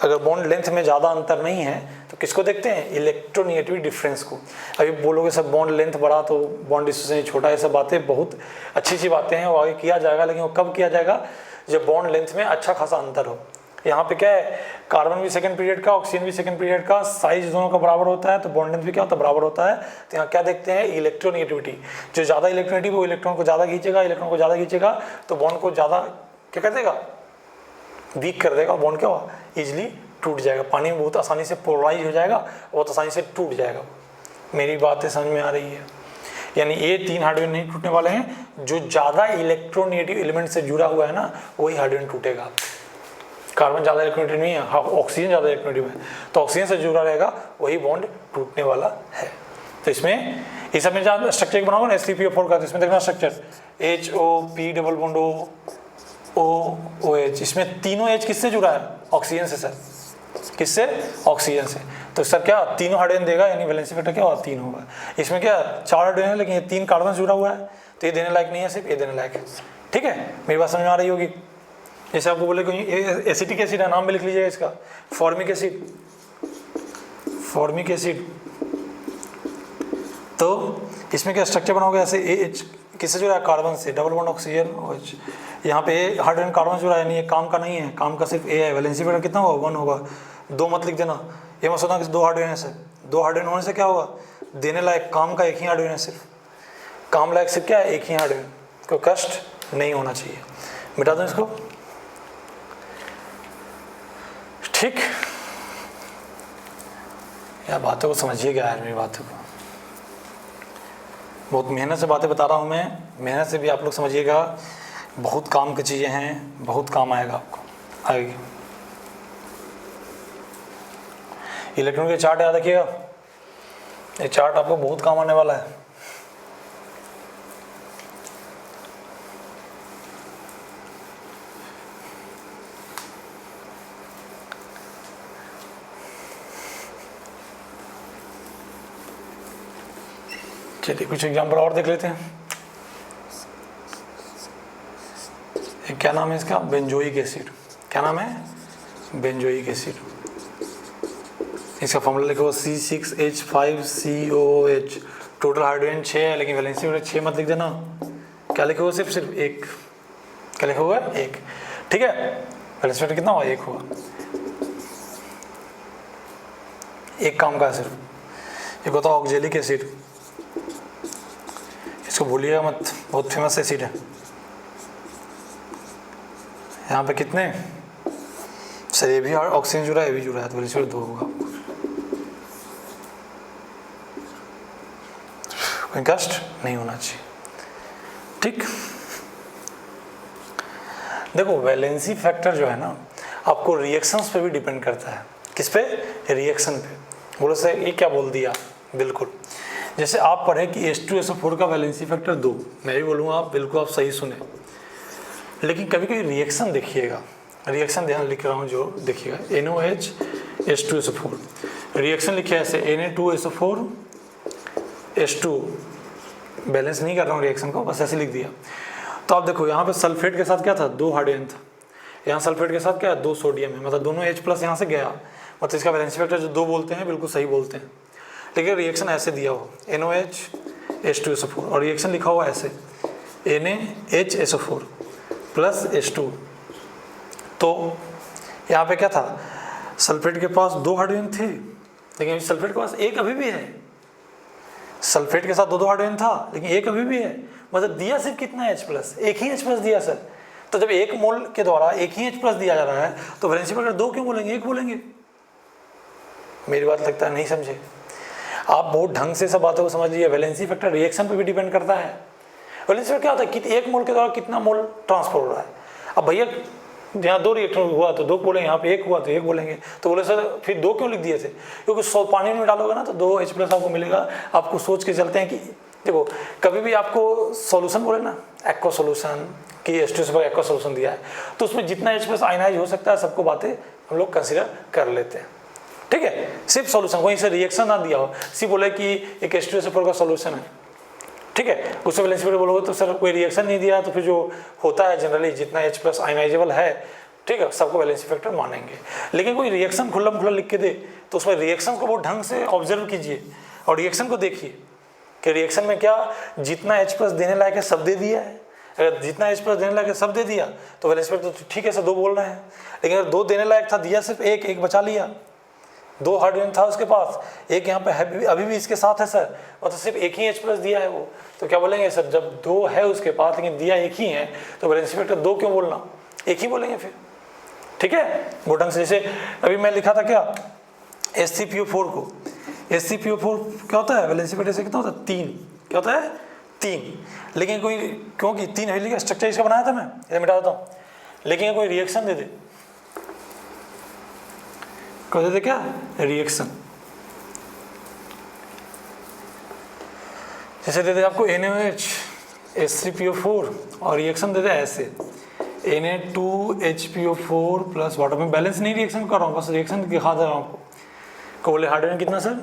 अगर बॉन्ड लेंथ में ज़्यादा अंतर नहीं है तो किसको देखते हैं, इलेक्ट्रोनेगेटिविटी डिफरेंस को। अभी बोलोगे सब बॉन्ड लेंथ बड़ा तो बॉन्ड डिस्टेंस छोटा, ये सब बातें बहुत अच्छी बातें हैं, वो आगे किया जाएगा, लेकिन वो कब किया जाएगा, जब बॉन्ड लेंथ में अच्छा खासा अंतर हो। यहाँ पे क्या है, कार्बन भी सेकंड पीरियड का, ऑक्सीजन भी सेकंड पीरियड का, साइज दोनों का बराबर होता है, तो बॉन्ड लेंथ भी क्या होता है, बराबर होता है। तो यहाँ क्या देखते हैं, इलेक्ट्रोनेगेटिविटी, जो ज़्यादा इलेक्ट्रोनेगेटिव वो इलेक्ट्रॉन को ज़्यादा खींचेगा, इलेक्ट्रॉन को ज़्यादा खींचेगा तो बॉन्ड को ज़्यादा क्या कर देगा, वीक कर देगा, बॉन्ड क्या होगा, ईजिली टूट जाएगा, पानी में बहुत आसानी से पोलराइज हो जाएगा, बहुत आसानी से टूट जाएगा। मेरी बातें समझ में आ रही है, यानी ये 3 हाइड्रोजन नहीं टूटने वाले हैं, जो ज़्यादा इलेक्ट्रोनेगेटिव एलिमेंट से जुड़ा हुआ है ना वही हाइड्रोजन टूटेगा। कार्बन ज़्यादा इलेक्ट्रोनेगेटिव नहीं है, हाँ ऑक्सीजन ज़्यादा इलेक्ट्रोनेगेटिव है, तो ऑक्सीजन से जुड़ा रहेगा वही बॉन्ड टूटने वाला है। तो इसमें इस सब में जहाँ स्ट्रक्चर बनाओगे ना H3PO4 का, तो इसमें देखना structure HOP double bond OH, इसमें तीनों H किससे जुड़ा है, ऑक्सीजन से सर, किससे, ऑक्सीजन से। तो सर क्या तीनों हाइड्रोजन देगा, यानी वैलेंसी फैक्टर क्या होगा, 3 होगा। इसमें क्या 4 हाइड्रोजन है, लेकिन ये 3 कार्बन जुड़ा हुआ है, तो ये देने लायक नहीं है, सिर्फ ये देने लायक है। ठीक है, मेरी बात समझ में आ रही होगी। जैसे आपको बोले कोई एसिटिक एसिड है, नाम में लिख लीजिएगा इसका, फॉर्मिक एसिड, फॉर्मिक एसिड। तो इसमें क्या स्ट्रक्चर बनाओगे, ऐसे AH किससे जुड़ा है, कार्बन से, डबल बॉन्ड ऑक्सीजन OH। यहाँ पे हाइड्रोजन कार्बन जुड़ा है, यानी ये काम का नहीं है, काम का सिर्फ A है। वैलेंसी फैक्टर कितना होगा, 1 होगा। 2 मत लिख देना, ये मत सोचना कि 2 हाइड्रोजन से, 2 हाइड्रोजन होने से क्या होगा, देने लायक काम का एक ही हाइड्रोजन है, सिर्फ काम लायक सिर्फ क्या है, एक ही हाइड्रोजन, कोई कष्ट नहीं होना चाहिए। मिटा दूँ इसको, ठीक। यार बातों को समझिएगा यार, मेरी बातों को बहुत मेहनत से बातें बता रहा हूँ मैं, मेहनत से भी आप लोग समझिएगा, बहुत काम की चीज़ें हैं, बहुत काम आएगा आपको आएगी। इलेक्ट्रॉन के चार्ट याद रखिएगा, ये चार्ट आपको बहुत काम आने वाला है। चलिए कुछ एग्जाम्पल और देख लेते हैं। क्या नाम है इसका, बेंजोइक एसिड। क्या नाम है, बेंजोइक एसिड। इसका फॉर्मूला लिखो C6H5COOH। टोटल हाइड्रोजन 6 है, लेकिन वैलेंसी फैक्टर 6 मत लिख देना, क्या लिखे हुआ, सिर्फ 1। क्या लिखा हुआ है, 1। ठीक है, वैलेंसी फैक्टर कितना हुआ, 1 हुआ। एक काम का है सिर्फ। एक होता है ऑक्जेलिक एसिड, इसको भूलिएगा मत, बहुत फेमस एसिड है। यहाँ पे कितने सर, ये भी ऑक्सीजन जुड़ा है, ये भी जुड़ा है, तो वैलेंसी फैक्टर 2 होगा। कोई कष्ट नहीं होना चाहिए, ठीक। देखो वैलेंसी फैक्टर जो है ना, आपको रिएक्शंस पे भी डिपेंड करता है। किस पे, रिएक्शन पे। बोलो सर ये क्या बोल दिया, बिल्कुल। जैसे आप पढ़े कि H2SO4 का वैलेंसी फैक्टर 2, मैं भी बोलूँगा आप बिल्कुल आप सही सुने, लेकिन कभी कभी रिएक्शन देखिएगा, रिएक्शन ध्यान लिख रहा हूँ जो देखिएगा, NOH H2SO4 रिएक्शन लिखे ऐसे Na2SO4 H2, बैलेंस नहीं कर रहा हूँ रिएक्शन को, बस ऐसे लिख दिया। तो आप देखो यहाँ पे सल्फेट के साथ क्या था, 2 हाइड्रोजन था, यहाँ सल्फेट के साथ क्या है, 2 सोडियम है, मतलब दोनों H+ यहाँ से गया, मतलब इसका वैलेंसी फैक्टर जो 2 बोलते हैं बिल्कुल सही बोलते हैं। लेकिन रिएक्शन ऐसे दिया हो NOH H2SO4 और रिएक्शन लिखा हुआ ऐसे NaHSO4 प्लस H2। तो यहाँ पे क्या था, सल्फेट के पास 2 हाइड्रोजन थे, लेकिन सल्फेट के पास 1 अभी भी है। सल्फेट के साथ 2 हाइड्रोजन था, लेकिन 1 अभी भी है, मतलब दिया सिर्फ कितना है, H+, एक ही H+ दिया सर। तो जब 1 मोल के द्वारा एक ही H+ दिया जा रहा है, तो वैलेंसी फैक्टर 2 क्यों बोलेंगे, 1 बोलेंगे। मेरी बात लगता है नहीं समझे आप, बहुत ढंग से सब बातों को समझ लीजिए। वैलेंसी फैक्टर रिएक्शन पे भी डिपेंड करता है। वैलेंसी फैक्टर क्या होता है कि 1 मोल के द्वारा कितना मोल ट्रांसफर हो रहा है। अब भैया यहाँ 2 रिएक्शन हुआ तो 2 बोलेंगे, यहाँ पे 1 हुआ तो 1 बोलेंगे। तो बोले सर फिर 2 क्यों लिख दिए थे? क्योंकि पानी में डालोगे ना तो 2H+ आपको मिलेगा। आपको सोच के चलते हैं कि देखो कभी भी आपको सॉल्यूशन बोले ना, एक्वा सॉल्यूशन कि H2 पर एक्वा सॉल्यूशन दिया है, तो उसमें जितना H+ आयनाइज हो सकता है सबको बातें हम लोग कंसिडर कर लेते हैं। ठीक है, सिर्फ सॉल्यूशन, कोई से रिएक्शन ना दिया हो, सिर्फ बोले कि एक H2SO4 का सॉल्यूशन है, ठीक है, उससे वैलेंसी फैक्टर बोलोगे तो सर कोई रिएक्शन नहीं दिया, तो फिर जो होता है जनरली जितना H+ आयनाइजेबल है, ठीक है, सबको वैलेंसी फैक्टर मानेंगे। लेकिन कोई रिएक्शन खुल्लम खुल्ला लिख के दे तो उसमें रिएक्शन को बहुत ढंग से ऑब्जर्व कीजिए और रिएक्शन को देखिए कि रिएक्शन में क्या जितना H+ देने लायक है सब दे दिया है। अगर जितना H+ देने लायक है सब दे दिया तो वैलेंसी फैक्टर तो ठीक है सर 2 बोल रहे हैं। लेकिन अगर 2 देने लायक था, दिया सिर्फ एक बचा लिया, 2 हाइड्रोजन था उसके पास, एक यहाँ पे है अभी भी इसके साथ है सर, और तो सिर्फ एक ही H+ दिया है वो, तो क्या बोलेंगे सर जब 2 है उसके पास लेकिन दिया एक ही है तो वैलेंसी फैक्टर 2 क्यों बोलना, एक ही बोलेंगे फिर। ठीक है, वो ढंग से। जैसे अभी मैं लिखा था क्या HCPO4 को, HCPO4 क्या होता है वैलेंसी फैक्टर से कितना होता है 3, क्या होता है 3। लेकिन कोई क्योंकि 3 है स्ट्रक्चर इसका बनाया था मैं, इसे मिटा देता हूँ। लेकिन कोई रिएक्शन दे दे, कह देते क्या रिएक्शन, जैसे देते आपको NaOH HCPO4 और रिएक्शन देते ऐसे Na2HPO4 प्लस वाटर। में बैलेंस नहीं रिएक्शन कर रहा हूँ, बस रिएक्शन दिखा दे रहा हूँ आपको। को बोले हाइड्रोजन कितना सर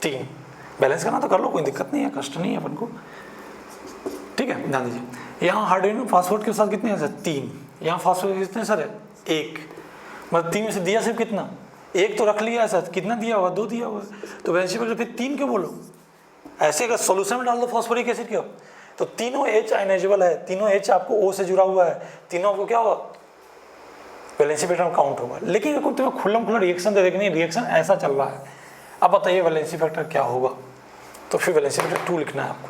3, बैलेंस करना तो कर लो, कोई दिक्कत नहीं है, कष्ट नहीं है अपन को। ठीक है, ध्यान दीजिए, यहाँ हाइड्रोजन फास्फोरेट के साथ कितने हैं सर 3, यहाँ फास्फोरेट कितने सर है 1, मतलब 3 में से दिया सिर्फ कितना, 1 तो रख लिया है सर, कितना दिया हुआ 2 दिया हुआ, तो वैलेंसी फैक्टर फिर 3 क्यों बोलो। ऐसे अगर सॉल्यूशन में डाल दो फॉस्फोरिक एसिड क्यों, तो तीनों H आयनाइजेबल है, तीनों H आपको O से जुड़ा हुआ है, तीनों को क्या होगा वैलेंसी फैक्टर काउंट होगा। लेकिन अगर तुम्हें खुल्लम खुल्ला रिएक्शन दे देंगे, नहीं रिएक्शन ऐसा चल रहा है, अब बताइए वैलेंसी फैक्टर क्या होगा, तो फिर वैलेंसी फैक्टर 2 लिखना है आपको।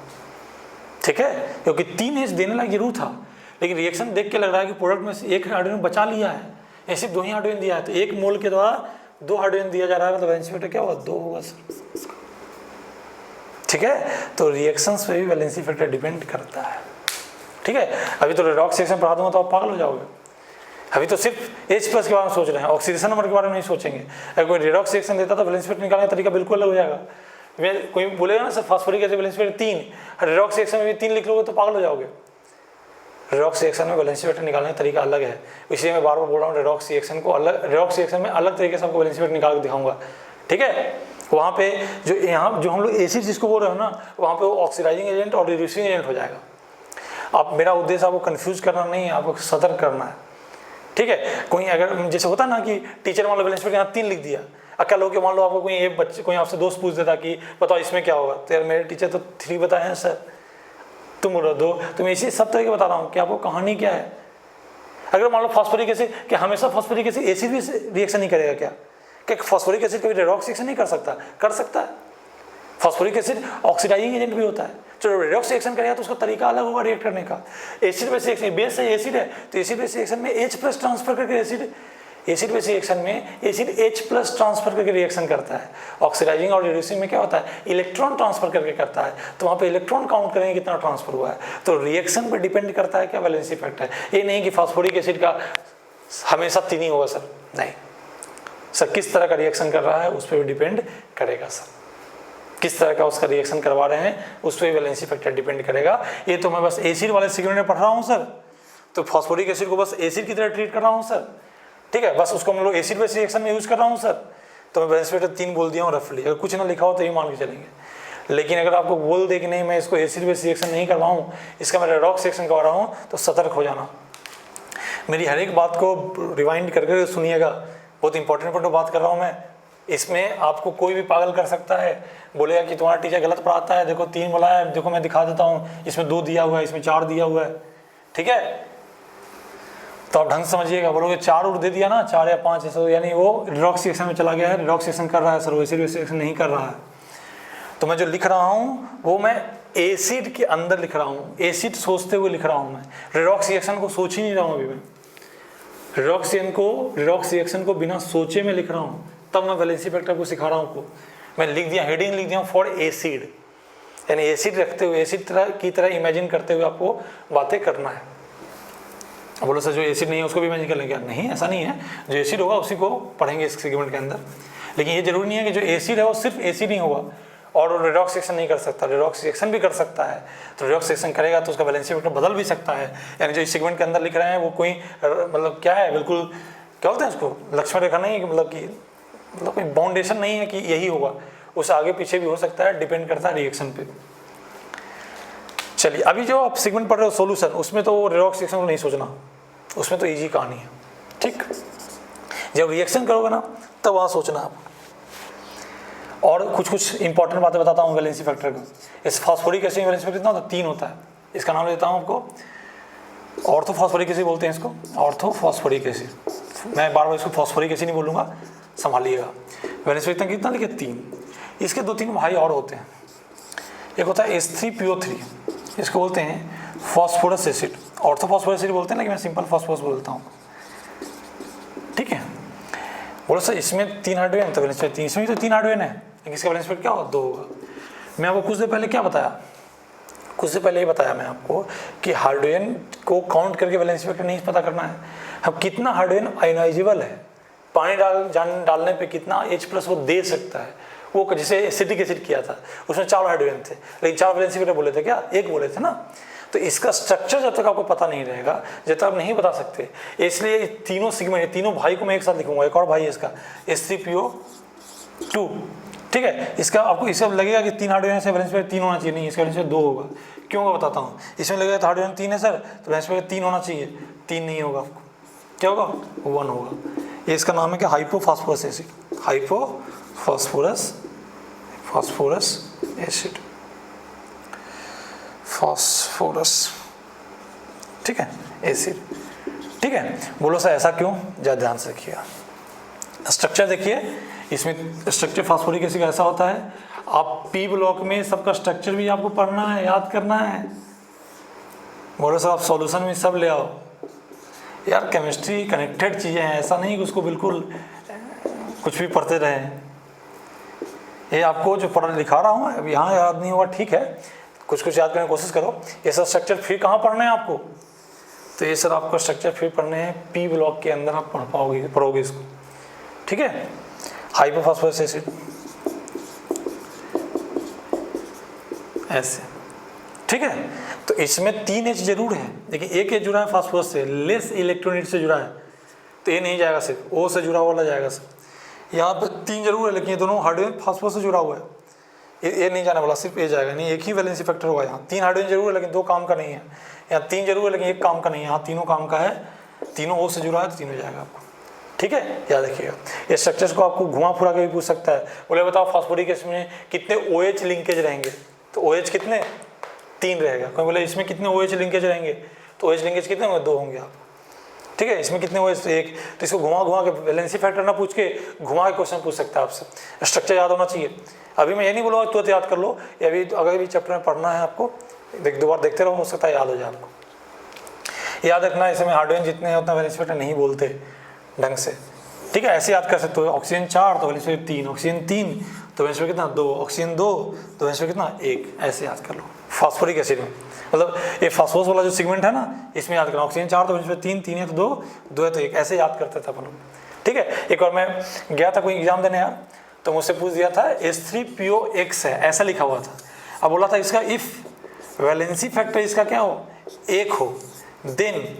ठीक है, क्योंकि 3 H देने लायक जरूर था, लेकिन रिएक्शन देख के लग रहा है कि प्रोडक्ट में से 1 हाइड्रोजन बचा लिया है, या सिर्फ 2 ही हाइड्रोजन दिया है, तो 1 मोल के द्वारा 2 हाइड्रोजन दिया जा रहा है, तो वैलेंसी फैक्टर क्या होगा 2 होगा सर। ठीक है, तो रिएक्शंस पे भी वैलेंसी फैक्टर डिपेंड करता है। ठीक है, अभी तो रेडॉक्स रिएक्शन पढ़ा दूंगा तो आप पागल हो जाओगे, अभी तो सिर्फ H+ के बारे में सोच रहे हैं, ऑक्सीडेशन नंबर के बारे में नहीं सोचेंगे। अगर कोई रेडॉक्स रिएक्शन देता तो वैलेंसी फैक्टर निकालने का तरीका बिल्कुल अलग हो जाएगा। कोई बोलेगा ना sir phosphoric acid valency factor 3, redox reaction में भी 3 लिख लोगे तो पागल हो जाओगे। रेडॉक्स रिएक्शन में वैलेंसी फैक्टर निकालने का तरीका अलग है, इसलिए मैं बार बार बोल रहा हूँ रेडॉक्स रिएक्शन को अलग, रेडॉक्स रिएक्शन में अलग तरीके से आपको वैलेंसी फैक्टर निकाल के दिखाऊंगा। ठीक है, वहाँ पे जो यहाँ जो हम लोग एसिड जिसको बोल रहे हो ना, वहाँ पे वो ऑक्सीडाइजिंग एजेंट और रिड्यूसिंग एजेंट हो जाएगा। आप मेरा उद्देश्य आपको कंफ्यूज करना नहीं है, आपको सतर्क करना है। ठीक है, कोई अगर जैसे होता ना कि टीचर मान लो वैलेंसी फैक्टर यहाँ 3 लिख दिया, अक्ल हो के मान लो आपको कोई एक बच्चे कोई आपसे दोस्त पूछ देता कि बताओ इसमें क्या होगा, तो यार मेरे टीचर तो 3 बताए हैं सर, तुम बोलो 2, तो मैं इसी सब तरह के बता रहा हूँ कि आपको कहानी क्या है। अगर मान लो फास्फोरिक एसिड, कि हमेशा फास्फोरिक एसिड एसिड भी रिएक्शन नहीं करेगा क्या फास्फोरिक एसिड कभी रेडॉक्स रिएक्शन नहीं कर सकता, कर सकता है। फास्फोरिक एसिड ऑक्सीडाइजिंग एजेंट भी होता है, तो रेडॉक्स रिएक्शन करेगा तो उसका तरीका अलग होगा रिएक्ट करने का। एसिड बेस रिएक्शन, बेस है एसिड है, तो एसिड बेस रिएक्शन में H+ ट्रांसफर करके एसिड बेस रिएक्शन में एसिड H+ ट्रांसफर करके रिएक्शन करता है। ऑक्सीडाइजिंग और रिड्यूसिंग में क्या होता है इलेक्ट्रॉन ट्रांसफर करके करता है, तो वहाँ पे इलेक्ट्रॉन काउंट करेंगे कितना ट्रांसफर हुआ है। तो रिएक्शन पर डिपेंड करता है क्या वैलेंसी फैक्टर, ये नहीं कि फास्फोरिक एसिड का हमेशा 3 ही होगा सर, नहीं सर, किस तरह का रिएक्शन कर रहा है उस पर भी डिपेंड करेगा सर, किस तरह का उसका रिएक्शन करवा रहे हैं उस पर वैलेंसी फैक्टर डिपेंड करेगा। ये तो मैं बस एसिड वाले सेगमेंट में पढ़ रहा हूँ सर, तो फास्फोरिक एसिड को बस एसिड की तरह ट्रीट कर रहा हूँ सर। ठीक है, बस उसको हम लोग एसिड बेस रिएक्शन में यूज कर रहा हूँ सर, तो मैं वैलेंसी फैक्टर 3 बोल दिया हूँ रफली। अगर कुछ ना लिखा हो तो ये मान के चलेंगे, लेकिन अगर आपको बोल दे कि नहीं मैं इसको एसिड बेस रिएक्शन नहीं कर रहा हूँ, इसका मैं रेडॉक्स रिएक्शन करवा रहा हूँ, तो सतर्क हो जाना। मेरी हर एक बात को रिवाइंड करके सुनिएगा, बहुत इंपॉर्टेंट बात कर रहा हूँ मैं। इसमें आपको कोई भी पागल कर सकता है, बोलेगा कि तुम्हारा टीचर गलत पढ़ाता है, देखो 3 बोला है, देखो मैं दिखा देता हूँ, इसमें 2 दिया हुआ है, इसमें 4 दिया हुआ है। ठीक है, तो आप ढंग से समझिएगा, बोलोगे 4 और दे दिया ना, 4 या 5 ऐसा, यानी वो रेडॉक्स रिएक्शन में चला गया है, रेडॉक्स रिएक्शन कर रहा है सर, वो एसिड रिएक्शन नहीं कर रहा है। तो मैं जो लिख रहा हूँ वो मैं एसिड के अंदर लिख रहा हूँ, एसिड सोचते हुए लिख रहा हूँ मैं, रेडॉक्स रिएक्शन को सोच ही नहीं रहा हूँ अभी मैं, रेडॉक्स रिएक्शन को बिना सोचे में लिख रहा हूँ, तब मैं वैलेंसी फैक्टर को सिखा रहा हूँ को। मैं लिख दिया, हेडिंग लिख दिया फॉर एसिड, यानी एसिड रखते हुए, एसिड की तरह इमेजिन करते हुए आपको बातें करना है। अब बोलो सर जो एसिड नहीं है उसको भी मैजिक कर लेंगे, नहीं ऐसा नहीं है, जो एसिड होगा उसी को पढ़ेंगे इस सेगमेंट के अंदर। लेकिन ये जरूरी नहीं है कि जो एसिड है वो सिर्फ एसिड ही होगा और वो रेडॉक्स रिएक्शन नहीं कर सकता, रेडॉक्स रिएक्शन भी कर सकता है। तो रेडॉक्स रिएक्शन करेगा तो उसका वैलेंसी फैक्टर बदल भी सकता है। यानी जो इस सेगमेंट के अंदर लिख रहे हैं वो कोई मतलब क्या है, बिल्कुल क्या बोलते हैं उसको, लक्ष्मण रेखा नहीं है कि मतलब कोई बाउंडेशन नहीं है कि यही होगा, उस आगे पीछे भी हो सकता है, डिपेंड करता है रिएक्शन पे। चलिए अभी जो आप सेगमेंट पढ़ रहे हो सोल्यूशन, उसमें तो रेडॉक्स रिएक्शन को नहीं सोचना, उसमें तो ईजी कहानी है। ठीक, जब रिएक्शन करोगे ना तब वहाँ सोचना आप। और कुछ इंपॉर्टेंट बातें बताता हूँ वैलेंसी फैक्टर को। इस फास्फोरिक एसिड में वैलेंसी फैक्टर कितना होता है, 3 होता है। इसका नाम देता हूँ आपको, ऑर्थोफॉस्फोरिक एसिड बोलते हैं इसको, ऑर्थोफॉस्फोरिक एसिड। मैं बार बार इसको फॉस्फोरिक एसिड नहीं बोलूँगा, संभालिएगा। वैलेंसी फैक्टर कितना लिखे, 3। इसके 2-3 भाई और होते हैं। एक होता है H3PO3, इसको बोलते हैं फॉस्फोरस एसिड, ऑर्थोफॉस्फोरस एसिड बोलते हैं, लेकिन मैं सिंपल फॉस्फोरस बोलता हूँ। ठीक है, बोलो सर इसमें 3 हाइड्रोजन, तो वैलेंसी फैक्टर इसमें भी तो 3 हाइड्रोजन है, लेकिन इसका वैलेंसी फैक्टर क्या होगा, 2 होगा। मैं आपको कुछ देर पहले क्या बताया, कुछ देर पहले ही बताया मैं आपको कि हाइड्रोजन को काउंट करके वैलेंसी फैक्टर नहीं पता करना है। अब कितना हाइड्रोजन आयोनाइजेबल है, पानी डालने पे कितना H+ वो दे सकता है, वो जैसे एसिटिक एसिड किया था उसमें 4 हाइड्रोजन थे, लेकिन 4 वैलेंसी फैक्टर बोले थे क्या, 1 बोले थे ना। तो इसका स्ट्रक्चर जब तक आपको पता नहीं रहेगा, जब तक आप नहीं बता सकते, इसलिए तीनों सेगमेंट, तीनों भाई को मैं एक साथ लिखूंगा। एक और भाई है इसका H3PO2, ठीक है। इसका आपको इसका लगेगा कि 3 हाइड्रोजन से वैलेंसी फैक्टर 3 होना चाहिए, नहीं, इसका वैलेंसी फैक्टर 2 होगा। क्यों होगा बताता हूँ। इसमें लगेगा तो हाइड्रोजन 3 है सर, तो वैलेंसी फैक्टर 3 होना चाहिए, 3 नहीं होगा, आपको क्या होगा, 1 होगा। ये इसका नाम है क्या, hypophosphorous acid, hypophosphorous acid, phosphorus, ठीक है, एसिड। ठीक है, बोलो सर ऐसा क्यों, ज़्यादा ध्यान से देखिएगा। स्ट्रक्चर देखिए, इसमें स्ट्रक्चर फास्फोरिक एसिड का ऐसा होता है। आप पी ब्लॉक में सबका स्ट्रक्चर भी आपको पढ़ना है, याद करना है। बोलो सर आप सॉल्यूशन में सब ले आओ, यार केमिस्ट्री कनेक्टेड चीज़ें हैं, ऐसा नहीं कि उसको बिल्कुल कुछ भी पढ़ते रहें। ये आपको जो पढ़ लिखा रहा हूँ अब यहाँ याद नहीं होगा, ठीक है, कुछ याद करने की कोशिश करो। ये सब स्ट्रक्चर फिर कहाँ पढ़ने हैं आपको, तो ये सर आपको स्ट्रक्चर फिर पढ़ने हैं पी ब्लॉक के अंदर, आप पढ़ोगे इसको, ठीक है। हाइपोफॉस्फोरस एसिड ऐसे, ठीक है। तो इसमें 3 H जरूर है, लेकिन एक H जुड़ा है फास्फोरस से, लेस इलेक्ट्रोनेट से जुड़ा है, तो ये नहीं जाएगा, सिर्फ O से जुड़ा वाला जाएगा सर। यहाँ पे 3 जरूर है, लेकिन ये दोनों हाइड्रोजन फास्फोरस से जुड़ा हुआ है, ये नहीं जाने वाला, सिर्फ ए जाएगा। नहीं, एक ही वैलेंसी फैक्टर होगा। यहाँ 3 हाइड्रोजन जरूर है, लेकिन 2 काम का नहीं है। यहाँ 3 जरूर है, लेकिन 1 काम का नहीं है। यहाँ तीनों काम का है, तीनों O से जुड़ा है, तो तीनों जाएगा आपको, ठीक है, याद रखिएगा। ये स्ट्रक्चर्स को आपको घुमा फिरा के भी पूछ सकता है। बोले बताओ फास्फोरिक एसिड में कितने OH लिंकेज रहेंगे, तो OH कितने, 3 रहेगा। कोई बोले इसमें कितने OH लिंकेज रहेंगे, तो OH लिंकेज कितने होंगे, 2 होंगे आप, ठीक है। इसमें कितने OH, 1। तो इसको घुमा के वैलेंसी फैक्टर ना पूछ के घुमा के क्वेश्चन पूछ सकता है आपसे। स्ट्रक्चर याद होना चाहिए। अभी मैं ये नहीं बोलूँगा तुरंत याद कर लो, या अभी अगर भी चैप्टर में पढ़ना है आपको, 2 बार देखते रहो, हो सकता है याद हो जाए आपको। याद रखना, इसमें हाइड्रोजन जितने हैं उतना वैलेंसी फैक्टर नहीं बोलते ढंग से, ठीक है। ऐसे याद कर सकते हो, ऑक्सीजन 4 तो वैलेंसी फैक्टर 3, ऑक्सीजन 3 तो वैलेंसी फैक्टर कितना, 2, ऑक्सीजन 2 तो वैलेंसी फैक्टर कितना, 1। ऐसे याद कर लो फास्फोरिक एसिड में, मतलब ये फास्फोरस वाला जो सेगमेंट है ना, इसमें याद करना, ऑक्सीजन 4 तो वैलेंसी फैक्टर 3, 3 है तो 2, 2 है तो 1, ऐसे याद करते थे अपन लोग, ठीक है। एक बार मैं गया था कोई एग्जाम देने यार, तो मुझसे पूछ दिया था H3POX है, ऐसा लिखा हुआ था। अब बोला था इसका इफ वैलेंसी फैक्टर इसका क्या हो, 1 हो, देन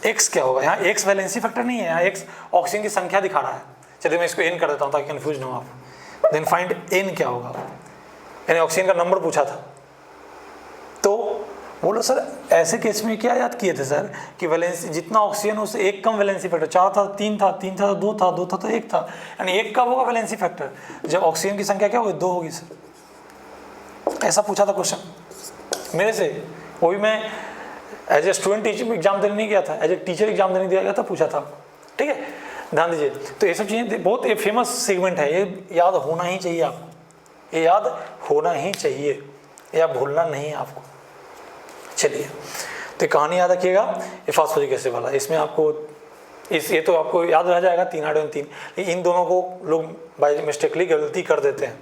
X क्या होगा। यहाँ X वैलेंसी फैक्टर नहीं है, यहाँ X ऑक्सीजन की संख्या दिखा रहा है। चलिए मैं इसको N कर देता हूँ ताकि कंफ्यूज ना हो आप। देन फाइंड N क्या होगा, यानी ऑक्सीजन का नंबर पूछा था। तो बोलो सर ऐसे केस में क्या याद किए थे सर, कि वैलेंसी जितना ऑक्सीजन उससे 1 कम वैलेंसी फैक्टर, 4 था 3 था, 3 था 2 था, 2 था तो 1 था, यानी 1 कब होगा वैलेंसी फैक्टर, जब ऑक्सीजन की संख्या क्या होगी, 2 होगी सर। ऐसा पूछा था क्वेश्चन मेरे से, वो भी मैं as a student teacher exam देने नहीं गया था, एज ए टीचर एग्जाम देने दिया गया था, पूछा था, ठीक है, ध्यान दीजिए। तो ये सब चीज़ें बहुत एक फेमस सेगमेंट है, ये याद होना ही चाहिए आपको, ये याद होना ही चाहिए, या भूलना नहीं है आपको। चलिए तो कहानी याद रखिएगा, ये फास्फोरिक एसिड वाला, इसमें आपको ये तो आपको याद रह जाएगा 3 हाइड्रोजन 3, लेकिन इन दोनों को लोग बाय मिस्टेकली गलती कर देते हैं।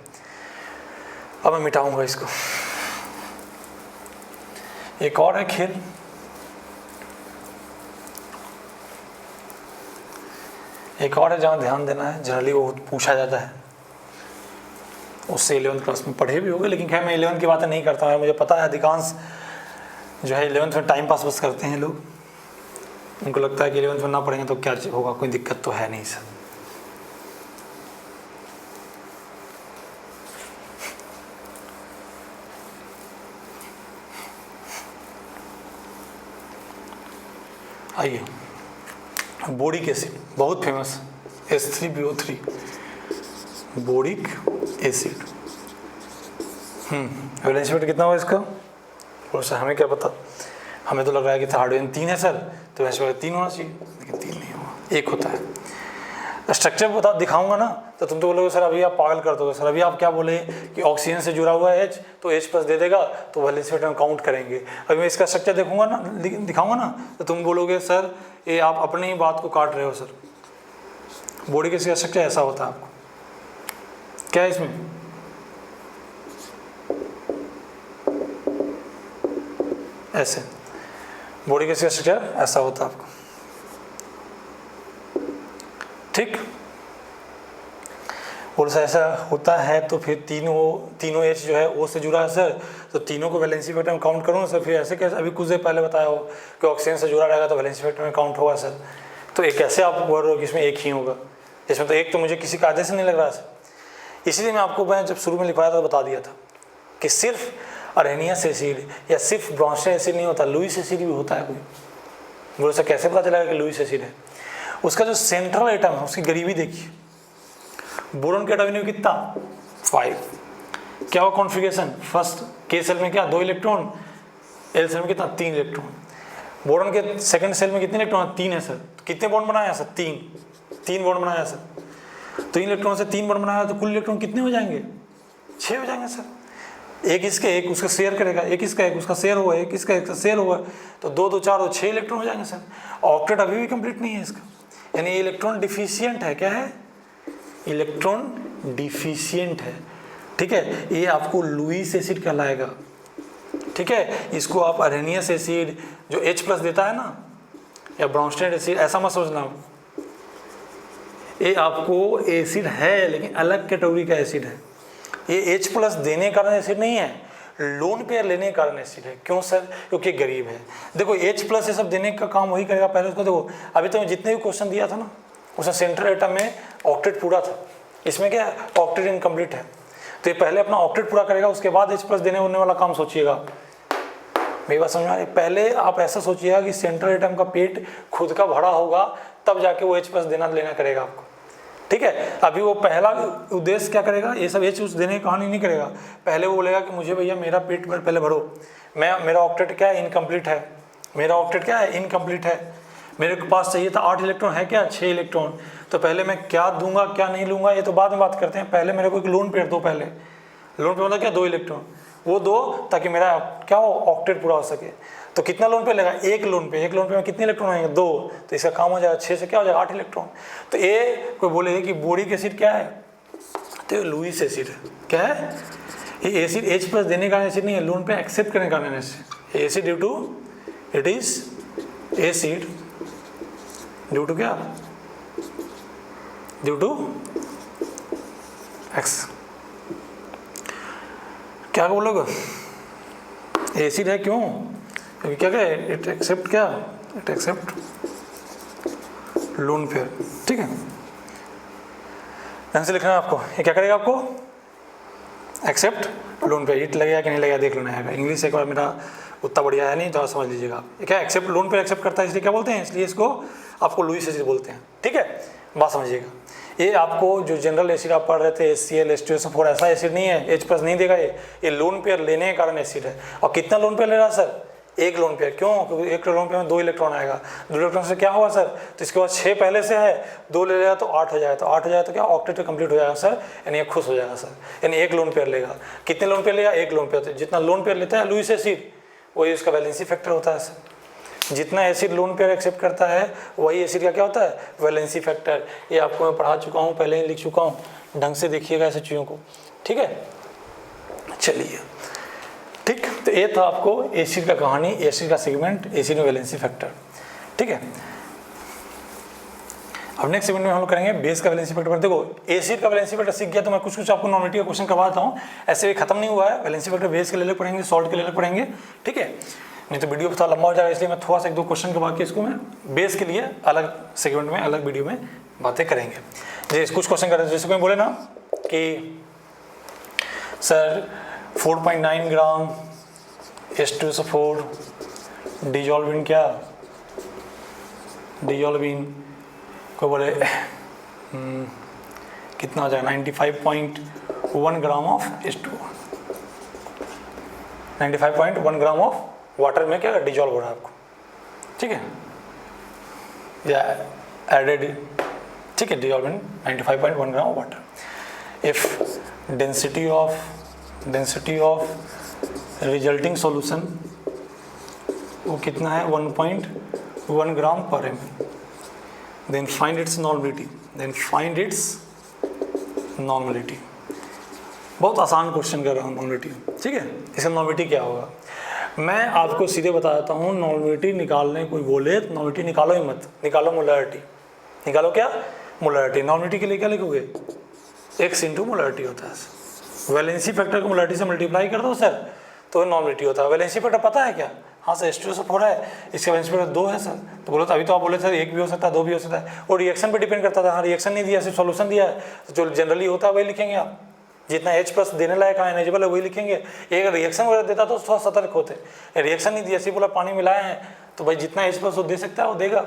अब मैं मिटाऊंगा इसको। एक और है खेल, एक और है जहाँ ध्यान देना है, जनरली वो पूछा जाता है, उससे 11th क्लास में पढ़े भी होंगे, लेकिन खैर मैं 11th की बातें नहीं करता हूँ। मुझे पता है अधिकांश जो है 11th में टाइम पास बस करते हैं लोग, उनको लगता है कि 11th में ना पढ़ेंगे तो क्या होगा, कोई दिक्कत तो है नहीं सर। आइए, बोरिक एसिड बहुत famous, H3BO3 boric acid. Valence effect कितना हुआ इसका? और सर हमें क्या पता, हमें तो लग रहा है कि हाइड्रोजन 3 है सर, तो वैसे 3 होना चाहिए, लेकिन 3 नहीं होगा, 1 होता है। स्ट्रक्चर बता दिखाऊंगा ना तो तुम तो बोलोगे सर अभी आप पागल कर दोगे, सर अभी आप क्या बोले कि ऑक्सीजन से जुड़ा हुआ है H, तो H+ दे देगा तो वैलेंस इफेक्ट में काउंट करेंगे। अभी मैं इसका स्ट्रक्चर देखूंगा ना, दिखाऊंगा ना, तो तुम बोलोगे सर ये आप अपनी ही बात को काट रहे हो सर, बोरिक एसिड का स्ट्रक्चर ऐसा होता है। आपको क्या है इसमें, ऐसे बोरिक एसिड का स्ट्रक्चर ऐसा होता है आपको, ठीक। और ऐसा होता है तो फिर तीनों H जो है O से जुड़ा है सर, तो तीनों को वैलेंसी इफेक्ट में काउंट करूँ सर। फिर ऐसे कैसे, अभी कुछ देर पहले बताया हो कि ऑक्सीजन से जुड़ा रहेगा तो वैलेंसी इफेक्ट में काउंट होगा सर, तो एक कैसे आप बोल रहे हो कि इसमें एक ही होगा, इसमें तो एक तो मुझे किसी कायदे से नहीं लग रहा सर। इसलिए मैं जब शुरू में लिखवाया था तो बता दिया था कि सिर्फ अरेनियस एसिड या सिर्फ ब्रॉन्स्टेड एसिड नहीं होता, लुईस एसिड भी होता है। कोई बोले सर कैसे पता चलेगा कि लुईस एसिड है? उसका जो सेंट्रल एटम है उसकी गरीबी देखिए, बोरॉन के एटॉमिक नंबर कितना 5, क्या हुआ कॉन्फ़िगरेशन, फर्स्ट के सेल में क्या 2 इलेक्ट्रॉन, एल सेल में कितना 3 इलेक्ट्रॉन, बोरॉन के सेकंड सेल में कितने इलेक्ट्रॉन 3 है सर, कितने बॉन्ड बनाया सर 3 बॉन्ड बनाया सर, 3 इलेक्ट्रॉन से 3 बॉन्ड बनाया तो कुल इलेक्ट्रॉन कितने हो जाएंगे 6 हो जाएंगे सर। एक इसके एक उसका शेयर करेगा, एक इसका एक उसका शेयर होगा, एक इसका एक शेयर होगा, तो 2 2 4 6 इलेक्ट्रॉन हो जाएंगे सर। ऑक्टेट अभी भी कंप्लीट नहीं है इसका, यानी इलेक्ट्रॉन डिफिशियंट है। क्या है? इलेक्ट्रॉन डिफिशियंट है, ठीक है। ये आपको लुईस एसिड कहलाएगा, ठीक है। इसको आप अरेनियस एसिड जो H+ देता है ना, या ब्रॉन्स्टेड एसिड, ऐसा मत सोचना, ये आपको एसिड है लेकिन अलग कैटेगरी का एसिड है। ये H+ देने के कारण एसिड नहीं है, लोन पेयर लेने के कारण एसिड है। क्यों सर? क्योंकि गरीब है। देखो H+ ये सब देने का काम वही करेगा। पहले उसको देखो, अभी तो जितने भी क्वेश्चन दिया था ना उसमें सेंट्रल एटम में ऑक्टेट पूरा था, इसमें क्या है ऑक्टेट इनकम्प्लीट है, तो ये पहले अपना ऑक्टेट पूरा करेगा, उसके बाद H+ देने होने वाला काम सोचिएगा। मेरी बात समझ में आ रही? पहले आप ऐसा सोचिएगा कि सेंट्रल एटम का पेट खुद का भरा होगा, तब जाके वो H+ देना लेना करेगा आपको, ठीक है। अभी वो पहला उद्देश्य क्या करेगा, ये सब H+ देने की कहानी नहीं करेगा। पहले वो बोलेगा कि मुझे भैया मेरा पेट पहले भरो, मेरा ऑक्टेट क्या है इनकम्प्लीट है, मेरा ऑक्टेट क्या है इनकम्प्लीट है, मेरे के पास चाहिए था 8 इलेक्ट्रॉन, है क्या 6 इलेक्ट्रॉन, तो पहले मैं क्या दूंगा क्या नहीं लूंगा ये तो बाद में बात करते हैं। पहले मेरे को एक लोन पेयर दो, पहले लोन पेयर मतलब क्या 2 इलेक्ट्रॉन, वो दो ताकि मेरा क्या हो ऑक्टेट पूरा हो सके। तो कितना लोन पे लेगा? एक लोन पे में कितने इलेक्ट्रॉन आएंगे 2, तो इसका काम हो जाएगा 6 से क्या हो जाएगा 8 इलेक्ट्रॉन। तो ये कोई बोले कि बोरिक एसिड क्या है, तो ये लुईस एसिड है। क्या है ये? एसिड H+ देने का एसिड नहीं है, लोन पे एक्सेप्ट करने का acid. Acid due to it is acid due to क्या, ड्यू टू एक्स, क्या बोलोगे एसिड है क्यों? क्योंकि क्या है इट एक्सेप्ट क्या, इट एक्सेप्ट लोन पेयर, ठीक है। ढंग से लिखना है आपको, ये क्या करेगा आपको एक्सेप्ट लोन पेयर। इट लगेगा कि नहीं लगेगा देख लेना है, इंग्लिश एक बार मेरा उतना बढ़िया है नहीं, तो समझ लीजिएगा आप। क्या एक्सेप्ट लोन पेयर एक्सेप्ट करता है, इसलिए क्या बोलते हैं, इसलिए इसको आपको लुईस एसिड बोलते हैं, ठीक है। बात समझिएगा, ये आपको जो जनरल एसिड आप पढ़ रहे थे HCl H2SO4 ऐसा एसिड नहीं है, H+ नहीं देगा ये लोन पेयर लेने के कारण एसिड है। और कितना लोन पेयर ले रहा है सर? एक लोन पेयर। क्यों? क्योंकि एक लोन पेयर में 2 इलेक्ट्रॉन आएगा, 2 इलेक्ट्रॉन से क्या होगा सर, तो इसके बाद 6 पहले से है, 2 ले लेगा तो 8 हो जाएगा, तो 8 हो जाएगा तो क्या ऑक्टेट कंप्लीट हो जाएगा सर, यानी ये खुश हो जाएगा सर, यानी एक लोन पेयर लेगा। कितने लोन पेयर लेगा? एक लोन पेयर। जितना लोन पेयर लेता है लुईस एसिड वही उसका वैलेंसी फैक्टर होता है सर। जितना एसिड लोन पेयर एक्सेप्ट करता है वही एसिड का क्या होता है वैलेंसी फैक्टर। ये आपको मैं पढ़ा चुका हूँ, पहले ही लिख चुका हूँ, ढंग से देखिएगा ऐसे चीज़ों को, ठीक है। चलिए ठीक, तो ये था आपको एसिड का कहानी, एसिड का सेगमेंट, एसिड में वैलेंसी फैक्टर, ठीक है। अब नेक्स्ट सेगमेंट में हम लोग करेंगे बेस का वैलेंसी फैक्टर। देखो एसिड का वैलेंसी फैक्टर सीख गया तो मैं कुछ कुछ आपको नॉर्मलिटी का क्वेश्चन करवाता हूँ, ऐसे भी खत्म नहीं हुआ है। वैलेंसी फैक्टर बेस के ले पढ़ेंगे, सॉल्ट के ले पढ़ेंगे, ठीक है, नहीं तो वीडियो थोड़ा लंबा हो जाएगा, इसलिए मैं थोड़ा सा एक दो क्वेश्चन करवा के इसको मैं बेस के लिए अलग सेगमेंट में अलग वीडियो में बातें करेंगे। जैसे कुछ क्वेश्चन करें, जैसे कोई बोले ना कि sir 4.9 gram H2SO4 dissolve in क्या, डिजॉल्व इन कोई बोले कितना हो जाएगा 95.1 gram of H2, 95.1 gram of water में क्या डिजॉल्व हो रहा है आपको, ठीक है, या एडेड, ठीक है, dissolve in 95.1 gram of water. If density of resulting solution वो कितना है 1.1 ग्राम पर ml, then find its normality। बहुत आसान क्वेश्चन कर रहा हूँ नॉर्मलिटी, ठीक है। इसका नॉर्मलिटी क्या होगा, मैं आपको सीधे बता देता हूँ। नॉर्मलिटी निकालने कोई बोले तो नॉर्मलिटी निकालो ही मत, निकालो मोलैरिटी, निकालो क्या मोलैरिटी। नॉर्मलिटी के लिए क्या लिखोगे, x इंटू मोलैरिटी होता है। वैलेंसी फैक्टर को मोलैरिटी से मल्टीप्लाई कर दो सर तो नॉर्मलिटी होता है। वैलेंसी फैक्टर पता है क्या, हाँ सर H2SO4 है, इसका वैलेंसी फैक्टर 2 है सर। तो बोलो तो अभी तो आप बोले सर 1 भी हो सकता है 2 भी हो सकता है, और रिएक्शन पे डिपेंड करता था। हाँ रिएक्शन नहीं दिया, सिर्फ सॉल्यूशन दिया है, तो जो जनरली होता है वही लिखेंगे आप, जितना H प्लस देने लायक आयनाइजेबल है वही लिखेंगे। एक रिएक्शन वगैरह देता तो थोड़ा सतर्क होते, रिएक्शन नहीं दिया, सिर्फ बोला पानी मिलाए हैं तो भाई जितना H प्लस वो दे सकता है वो देगा,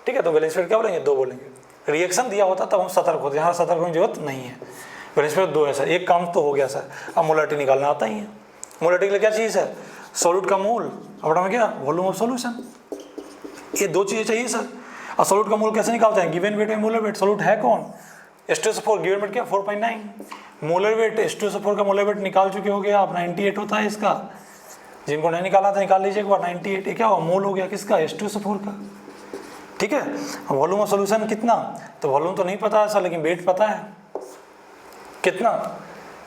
ठीक है। तो वैलेंसी फैक्टर क्या बोलेंगे 2 बोलेंगे। रिएक्शन दिया होता तब हम सतर्क होते, यहाँ सतर्क होने की जरूरत नहीं है। वैलेंसी फैक्टर 2 है सर, एक काम तो हो गया सर। अब मोलैरिटी निकालना आता ही है। मोलैरिटी के लिए क्या चाहिए सर, सॉल्यूट का मोल, अपना में क्या वॉल्यूम ऑफ सॉल्यूशन, ये 2 चीज़ें चाहिए सर। और सॉल्यूट का मोल कैसे निकालते हैं, गिवन वेट में मोलर वेट। सॉल्यूट है कौन H2SO4, गिवन वेट क्या 4.9, मोलर वेट H2SO4 का मोलर वेट निकाल चुके हो गया आप, 98 होता है इसका। जिनको नहीं निकाला था निकाल लीजिए एक बार, 98 ये क्या हुआ मोल हो गया किसका H2SO4 का, ठीक है। वॉल्यूम ऑफ सॉल्यूशन कितना, तो वॉल्यूम तो नहीं पता है सर लेकिन वेट पता है कितना।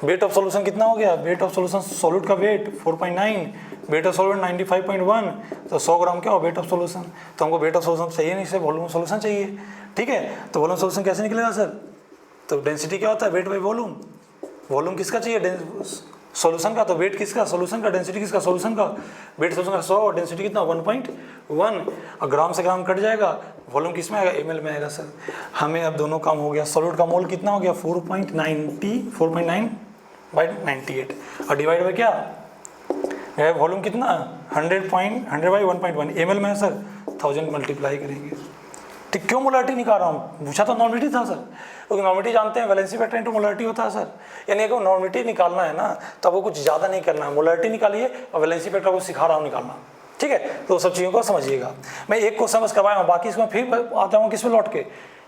वेट ऑफ सॉल्यूशन कितना हो गया, वेट ऑफ सॉल्यूशन सॉल्यूट का वेट 4.9, वेट ऑफ सॉल्यूट 95.1, तो 100 ग्राम क्या हो वेट ऑफ सॉल्यूशन। तो हमको वेट ऑफ सॉल्यूशन चाहिए नहीं, सिर्फ वॉल्यूम ऑफ सॉल्यूशन चाहिए, ठीक है। तो वॉल्यूम सॉल्यूशन कैसे निकलेगा सर, तो डेंसिटी क्या होता है वेट बाई वॉल्यूम। वॉल्यूम किसका चाहिए सॉल्यूशन का, तो वेट किसका सॉल्यूशन का, डेंसिटी किसका सॉल्यूशन का। वेट सॉल्यूशन का 100 और डेंसिटी कितना 1.1, और ग्राम से ग्राम कट जाएगा, वॉल्यूम किस में आएगा ml में आएगा सर। हमें अब दोनों काम हो गया। सॉल्यूट का मोल कितना हो गया 4.9 बाई 98, और डिवाइड बाई क्या वॉल्यूम कितना 100 बाई 1.1 ml में है सर, 1000 मल्टीप्लाई करेंगे, ठीक। क्यों मोलैरिटी निकाल रहा हूँ, पूछा तो नॉर्मलिटी था सर, क्योंकि नॉर्मलिटी जानते हैं वैलेंसी फैक्टर इंटू मोलैरिटी होता है सर। यानी अगर नॉर्मलिटी निकालना है ना तो आपको कुछ ज़्यादा नहीं करना है, मोलैरिटी निकालिए और वैलेंसी फैक्टर को सिखा रहा हूँ निकालना, ठीक है। तो सब चीज़ों को समझिएगा। मैं एक क्वेश्चन बस करवाया हूँ, बाकी इसमें फिर आता हूँ किस पे लौट के,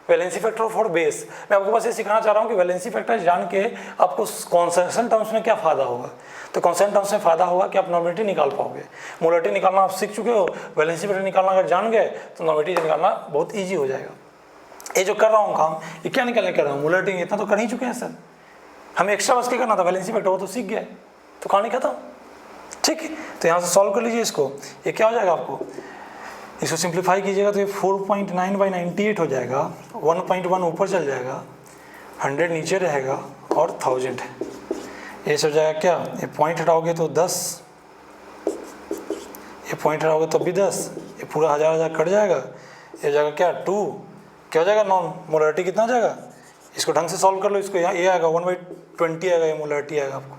वैलेंसी फैक्टर फॉर बेस। मैं आपको बस ये सिखाना चाह रहा हूँ कि वैलेंसी फैक्टर जान के आपको कॉन्सेंट्रेशन टर्म्स में क्या फ़ायदा होगा। तो कॉन्सेंट्रेशन टर्म्स में फ़ायदा होगा कि आप नॉर्मलिटी निकाल पाओगे। मोलैरिटी निकालना आप सीख चुके हो, वैलेंसी फैक्टर निकालना अगर जान गए तो नॉर्मलिटी निकालना बहुत ईजी हो जाएगा। ये जो कर रहा हूँ काम ये क्या निकालने कर रहा हूँ, मोलैरिटी इतना तो कर ही चुके हैं सर, हमें एक्स्ट्रा बस क्या करना था, वैलेंसी फैक्टर वो तो सीख गया, तो कहानी खत्म, ठीक है। तो यहाँ से सॉल्व कर लीजिए इसको, ये क्या हो जाएगा आपको, इसको सिंप्लीफाई कीजिएगा तो ये 4.9 बाई 98 हो जाएगा, 1.1 ऊपर चल जाएगा, 100 नीचे रहेगा और 1000 है, ये हो जाएगा क्या, ये पॉइंट हटाओगे तो 10, ये पॉइंट हटाओगे तो भी 10, ये पूरा 1000 कट जाएगा, ये हो जाएगा क्या 2, क्या हो जाएगा नॉन मोलैरिटी कितना हो जाएगा। इसको ढंग से सॉल्व कर लो, इसको यहाँ ये आएगा 1/20 आएगा, ये मोलैरिटी आएगा आपको,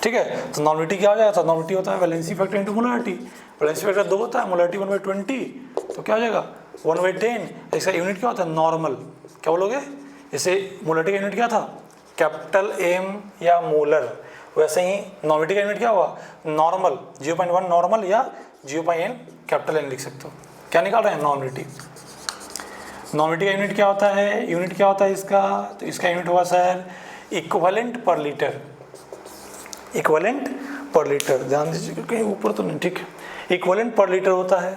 ठीक है। तो नॉर्मलिटी क्या हो जाएगा, तो नॉर्मलिटी होता है valency factor into molarity. Valency factor 2 होता है, मोलैरिटी 1/20, तो क्या हो जाएगा 1/10। इसका यूनिट क्या होता है नॉर्मल, क्या बोलोगे, जैसे मोलैरिटी का यूनिट क्या था कैपिटल M या मोलर, वैसे ही नॉर्मलिटी का यूनिट क्या हुआ नॉर्मल, 0.1 नॉर्मल या 0.n कैपिटल N लिख सकते हो। क्या निकाल रहे हैं नॉर्मलिटी, नॉर्मलिटी का यूनिट क्या होता है, यूनिट क्या होता है इसका, तो इसका यूनिट हुआ सर इक्विवेलेंट पर लीटर, इक्विवेलेंट पर लीटर, ध्यान दीजिए कहीं ऊपर तो नहीं, ठीक है, इक्विवेलेंट पर लीटर होता है।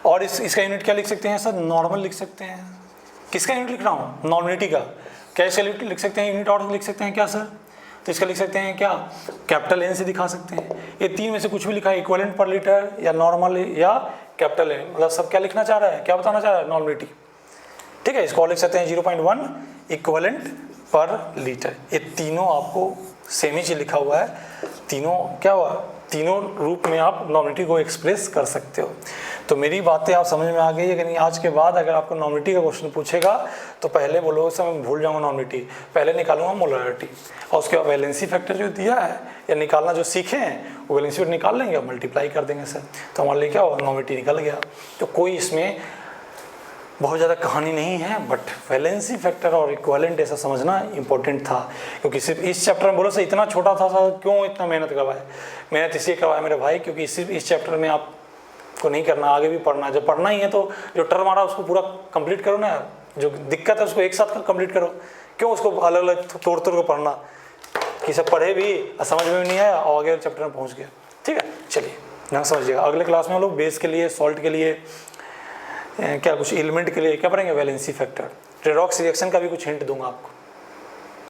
और इसका यूनिट क्या लिख सकते हैं सर, नॉर्मल लिख सकते हैं। किसका यूनिट लिख रहा हूँ, नॉर्मलिटी का। क्या इसका लिख सकते हैं यूनिट और लिख सकते हैं क्या सर, तो इसका लिख सकते हैं क्या कैपिटल N से दिखा सकते हैं। ये 3 में से कुछ भी लिखा है, इक्विवेलेंट पर लीटर या नॉर्मल या कैपिटल N, मतलब सब क्या लिखना चाह रहा है, क्या बताना चाह रहा है नॉर्मलिटी, ठीक है। इसको और लिख सकते हैं 0.1 इक्विवेलेंट पर लीटर। ये तीनों आपको सेम ही चीज लिखा हुआ है, तीनों क्या हुआ, तीनों रूप में आप नॉर्मलिटी को एक्सप्रेस कर सकते हो। तो मेरी बातें आप समझ में आ गई है कि नहीं? आज के बाद अगर आपको नॉर्मलिटी का क्वेश्चन पूछेगा तो पहले बोलोगे सर मैं भूल जाऊंगा नॉर्मलिटी, पहले निकालूंगा मोलरिटी और उसके बाद वैलेंसी फैक्टर जो दिया है या निकालना जो सीखे हैं वो वैलेंसी फैक्टर निकाल लेंगे और मल्टीप्लाई कर देंगे सर, तो हमारे लिए क्या होगा, नॉर्मलिटी निकल गया। तो कोई इसमें बहुत ज़्यादा कहानी नहीं है, बट वैलेंसी फैक्टर और इक्विवेलेंट ऐसा समझना इंपॉर्टेंट था, क्योंकि सिर्फ इस चैप्टर में बोलो सर इतना छोटा था सर क्यों इतना मेहनत करवाए। मेहनत इसलिए करवाया मेरे भाई क्योंकि सिर्फ इस चैप्टर में आपको नहीं करना, आगे भी पढ़ना है। जब पढ़ना ही है तो जो टर्म आ रहा है उसको पूरा कंप्लीट करो ना, जो दिक्कत है उसको एक साथ कंप्लीट करो, क्यों उसको अलग अलग तोड़ तोड़ कर पढ़ना कि सब पढ़े भी समझ में भी नहीं आया और आगे चैप्टर में पहुँच गया। ठीक है, चलिए यहाँ समझिएगा। अगले क्लास में हम लोग बेस के लिए, सॉल्ट के लिए, क्या कुछ एलिमेंट के लिए क्या पढ़ेंगे, वैलेंसी फैक्टर, रेडॉक्स रिएक्शन का भी कुछ हिंट दूंगा आपको।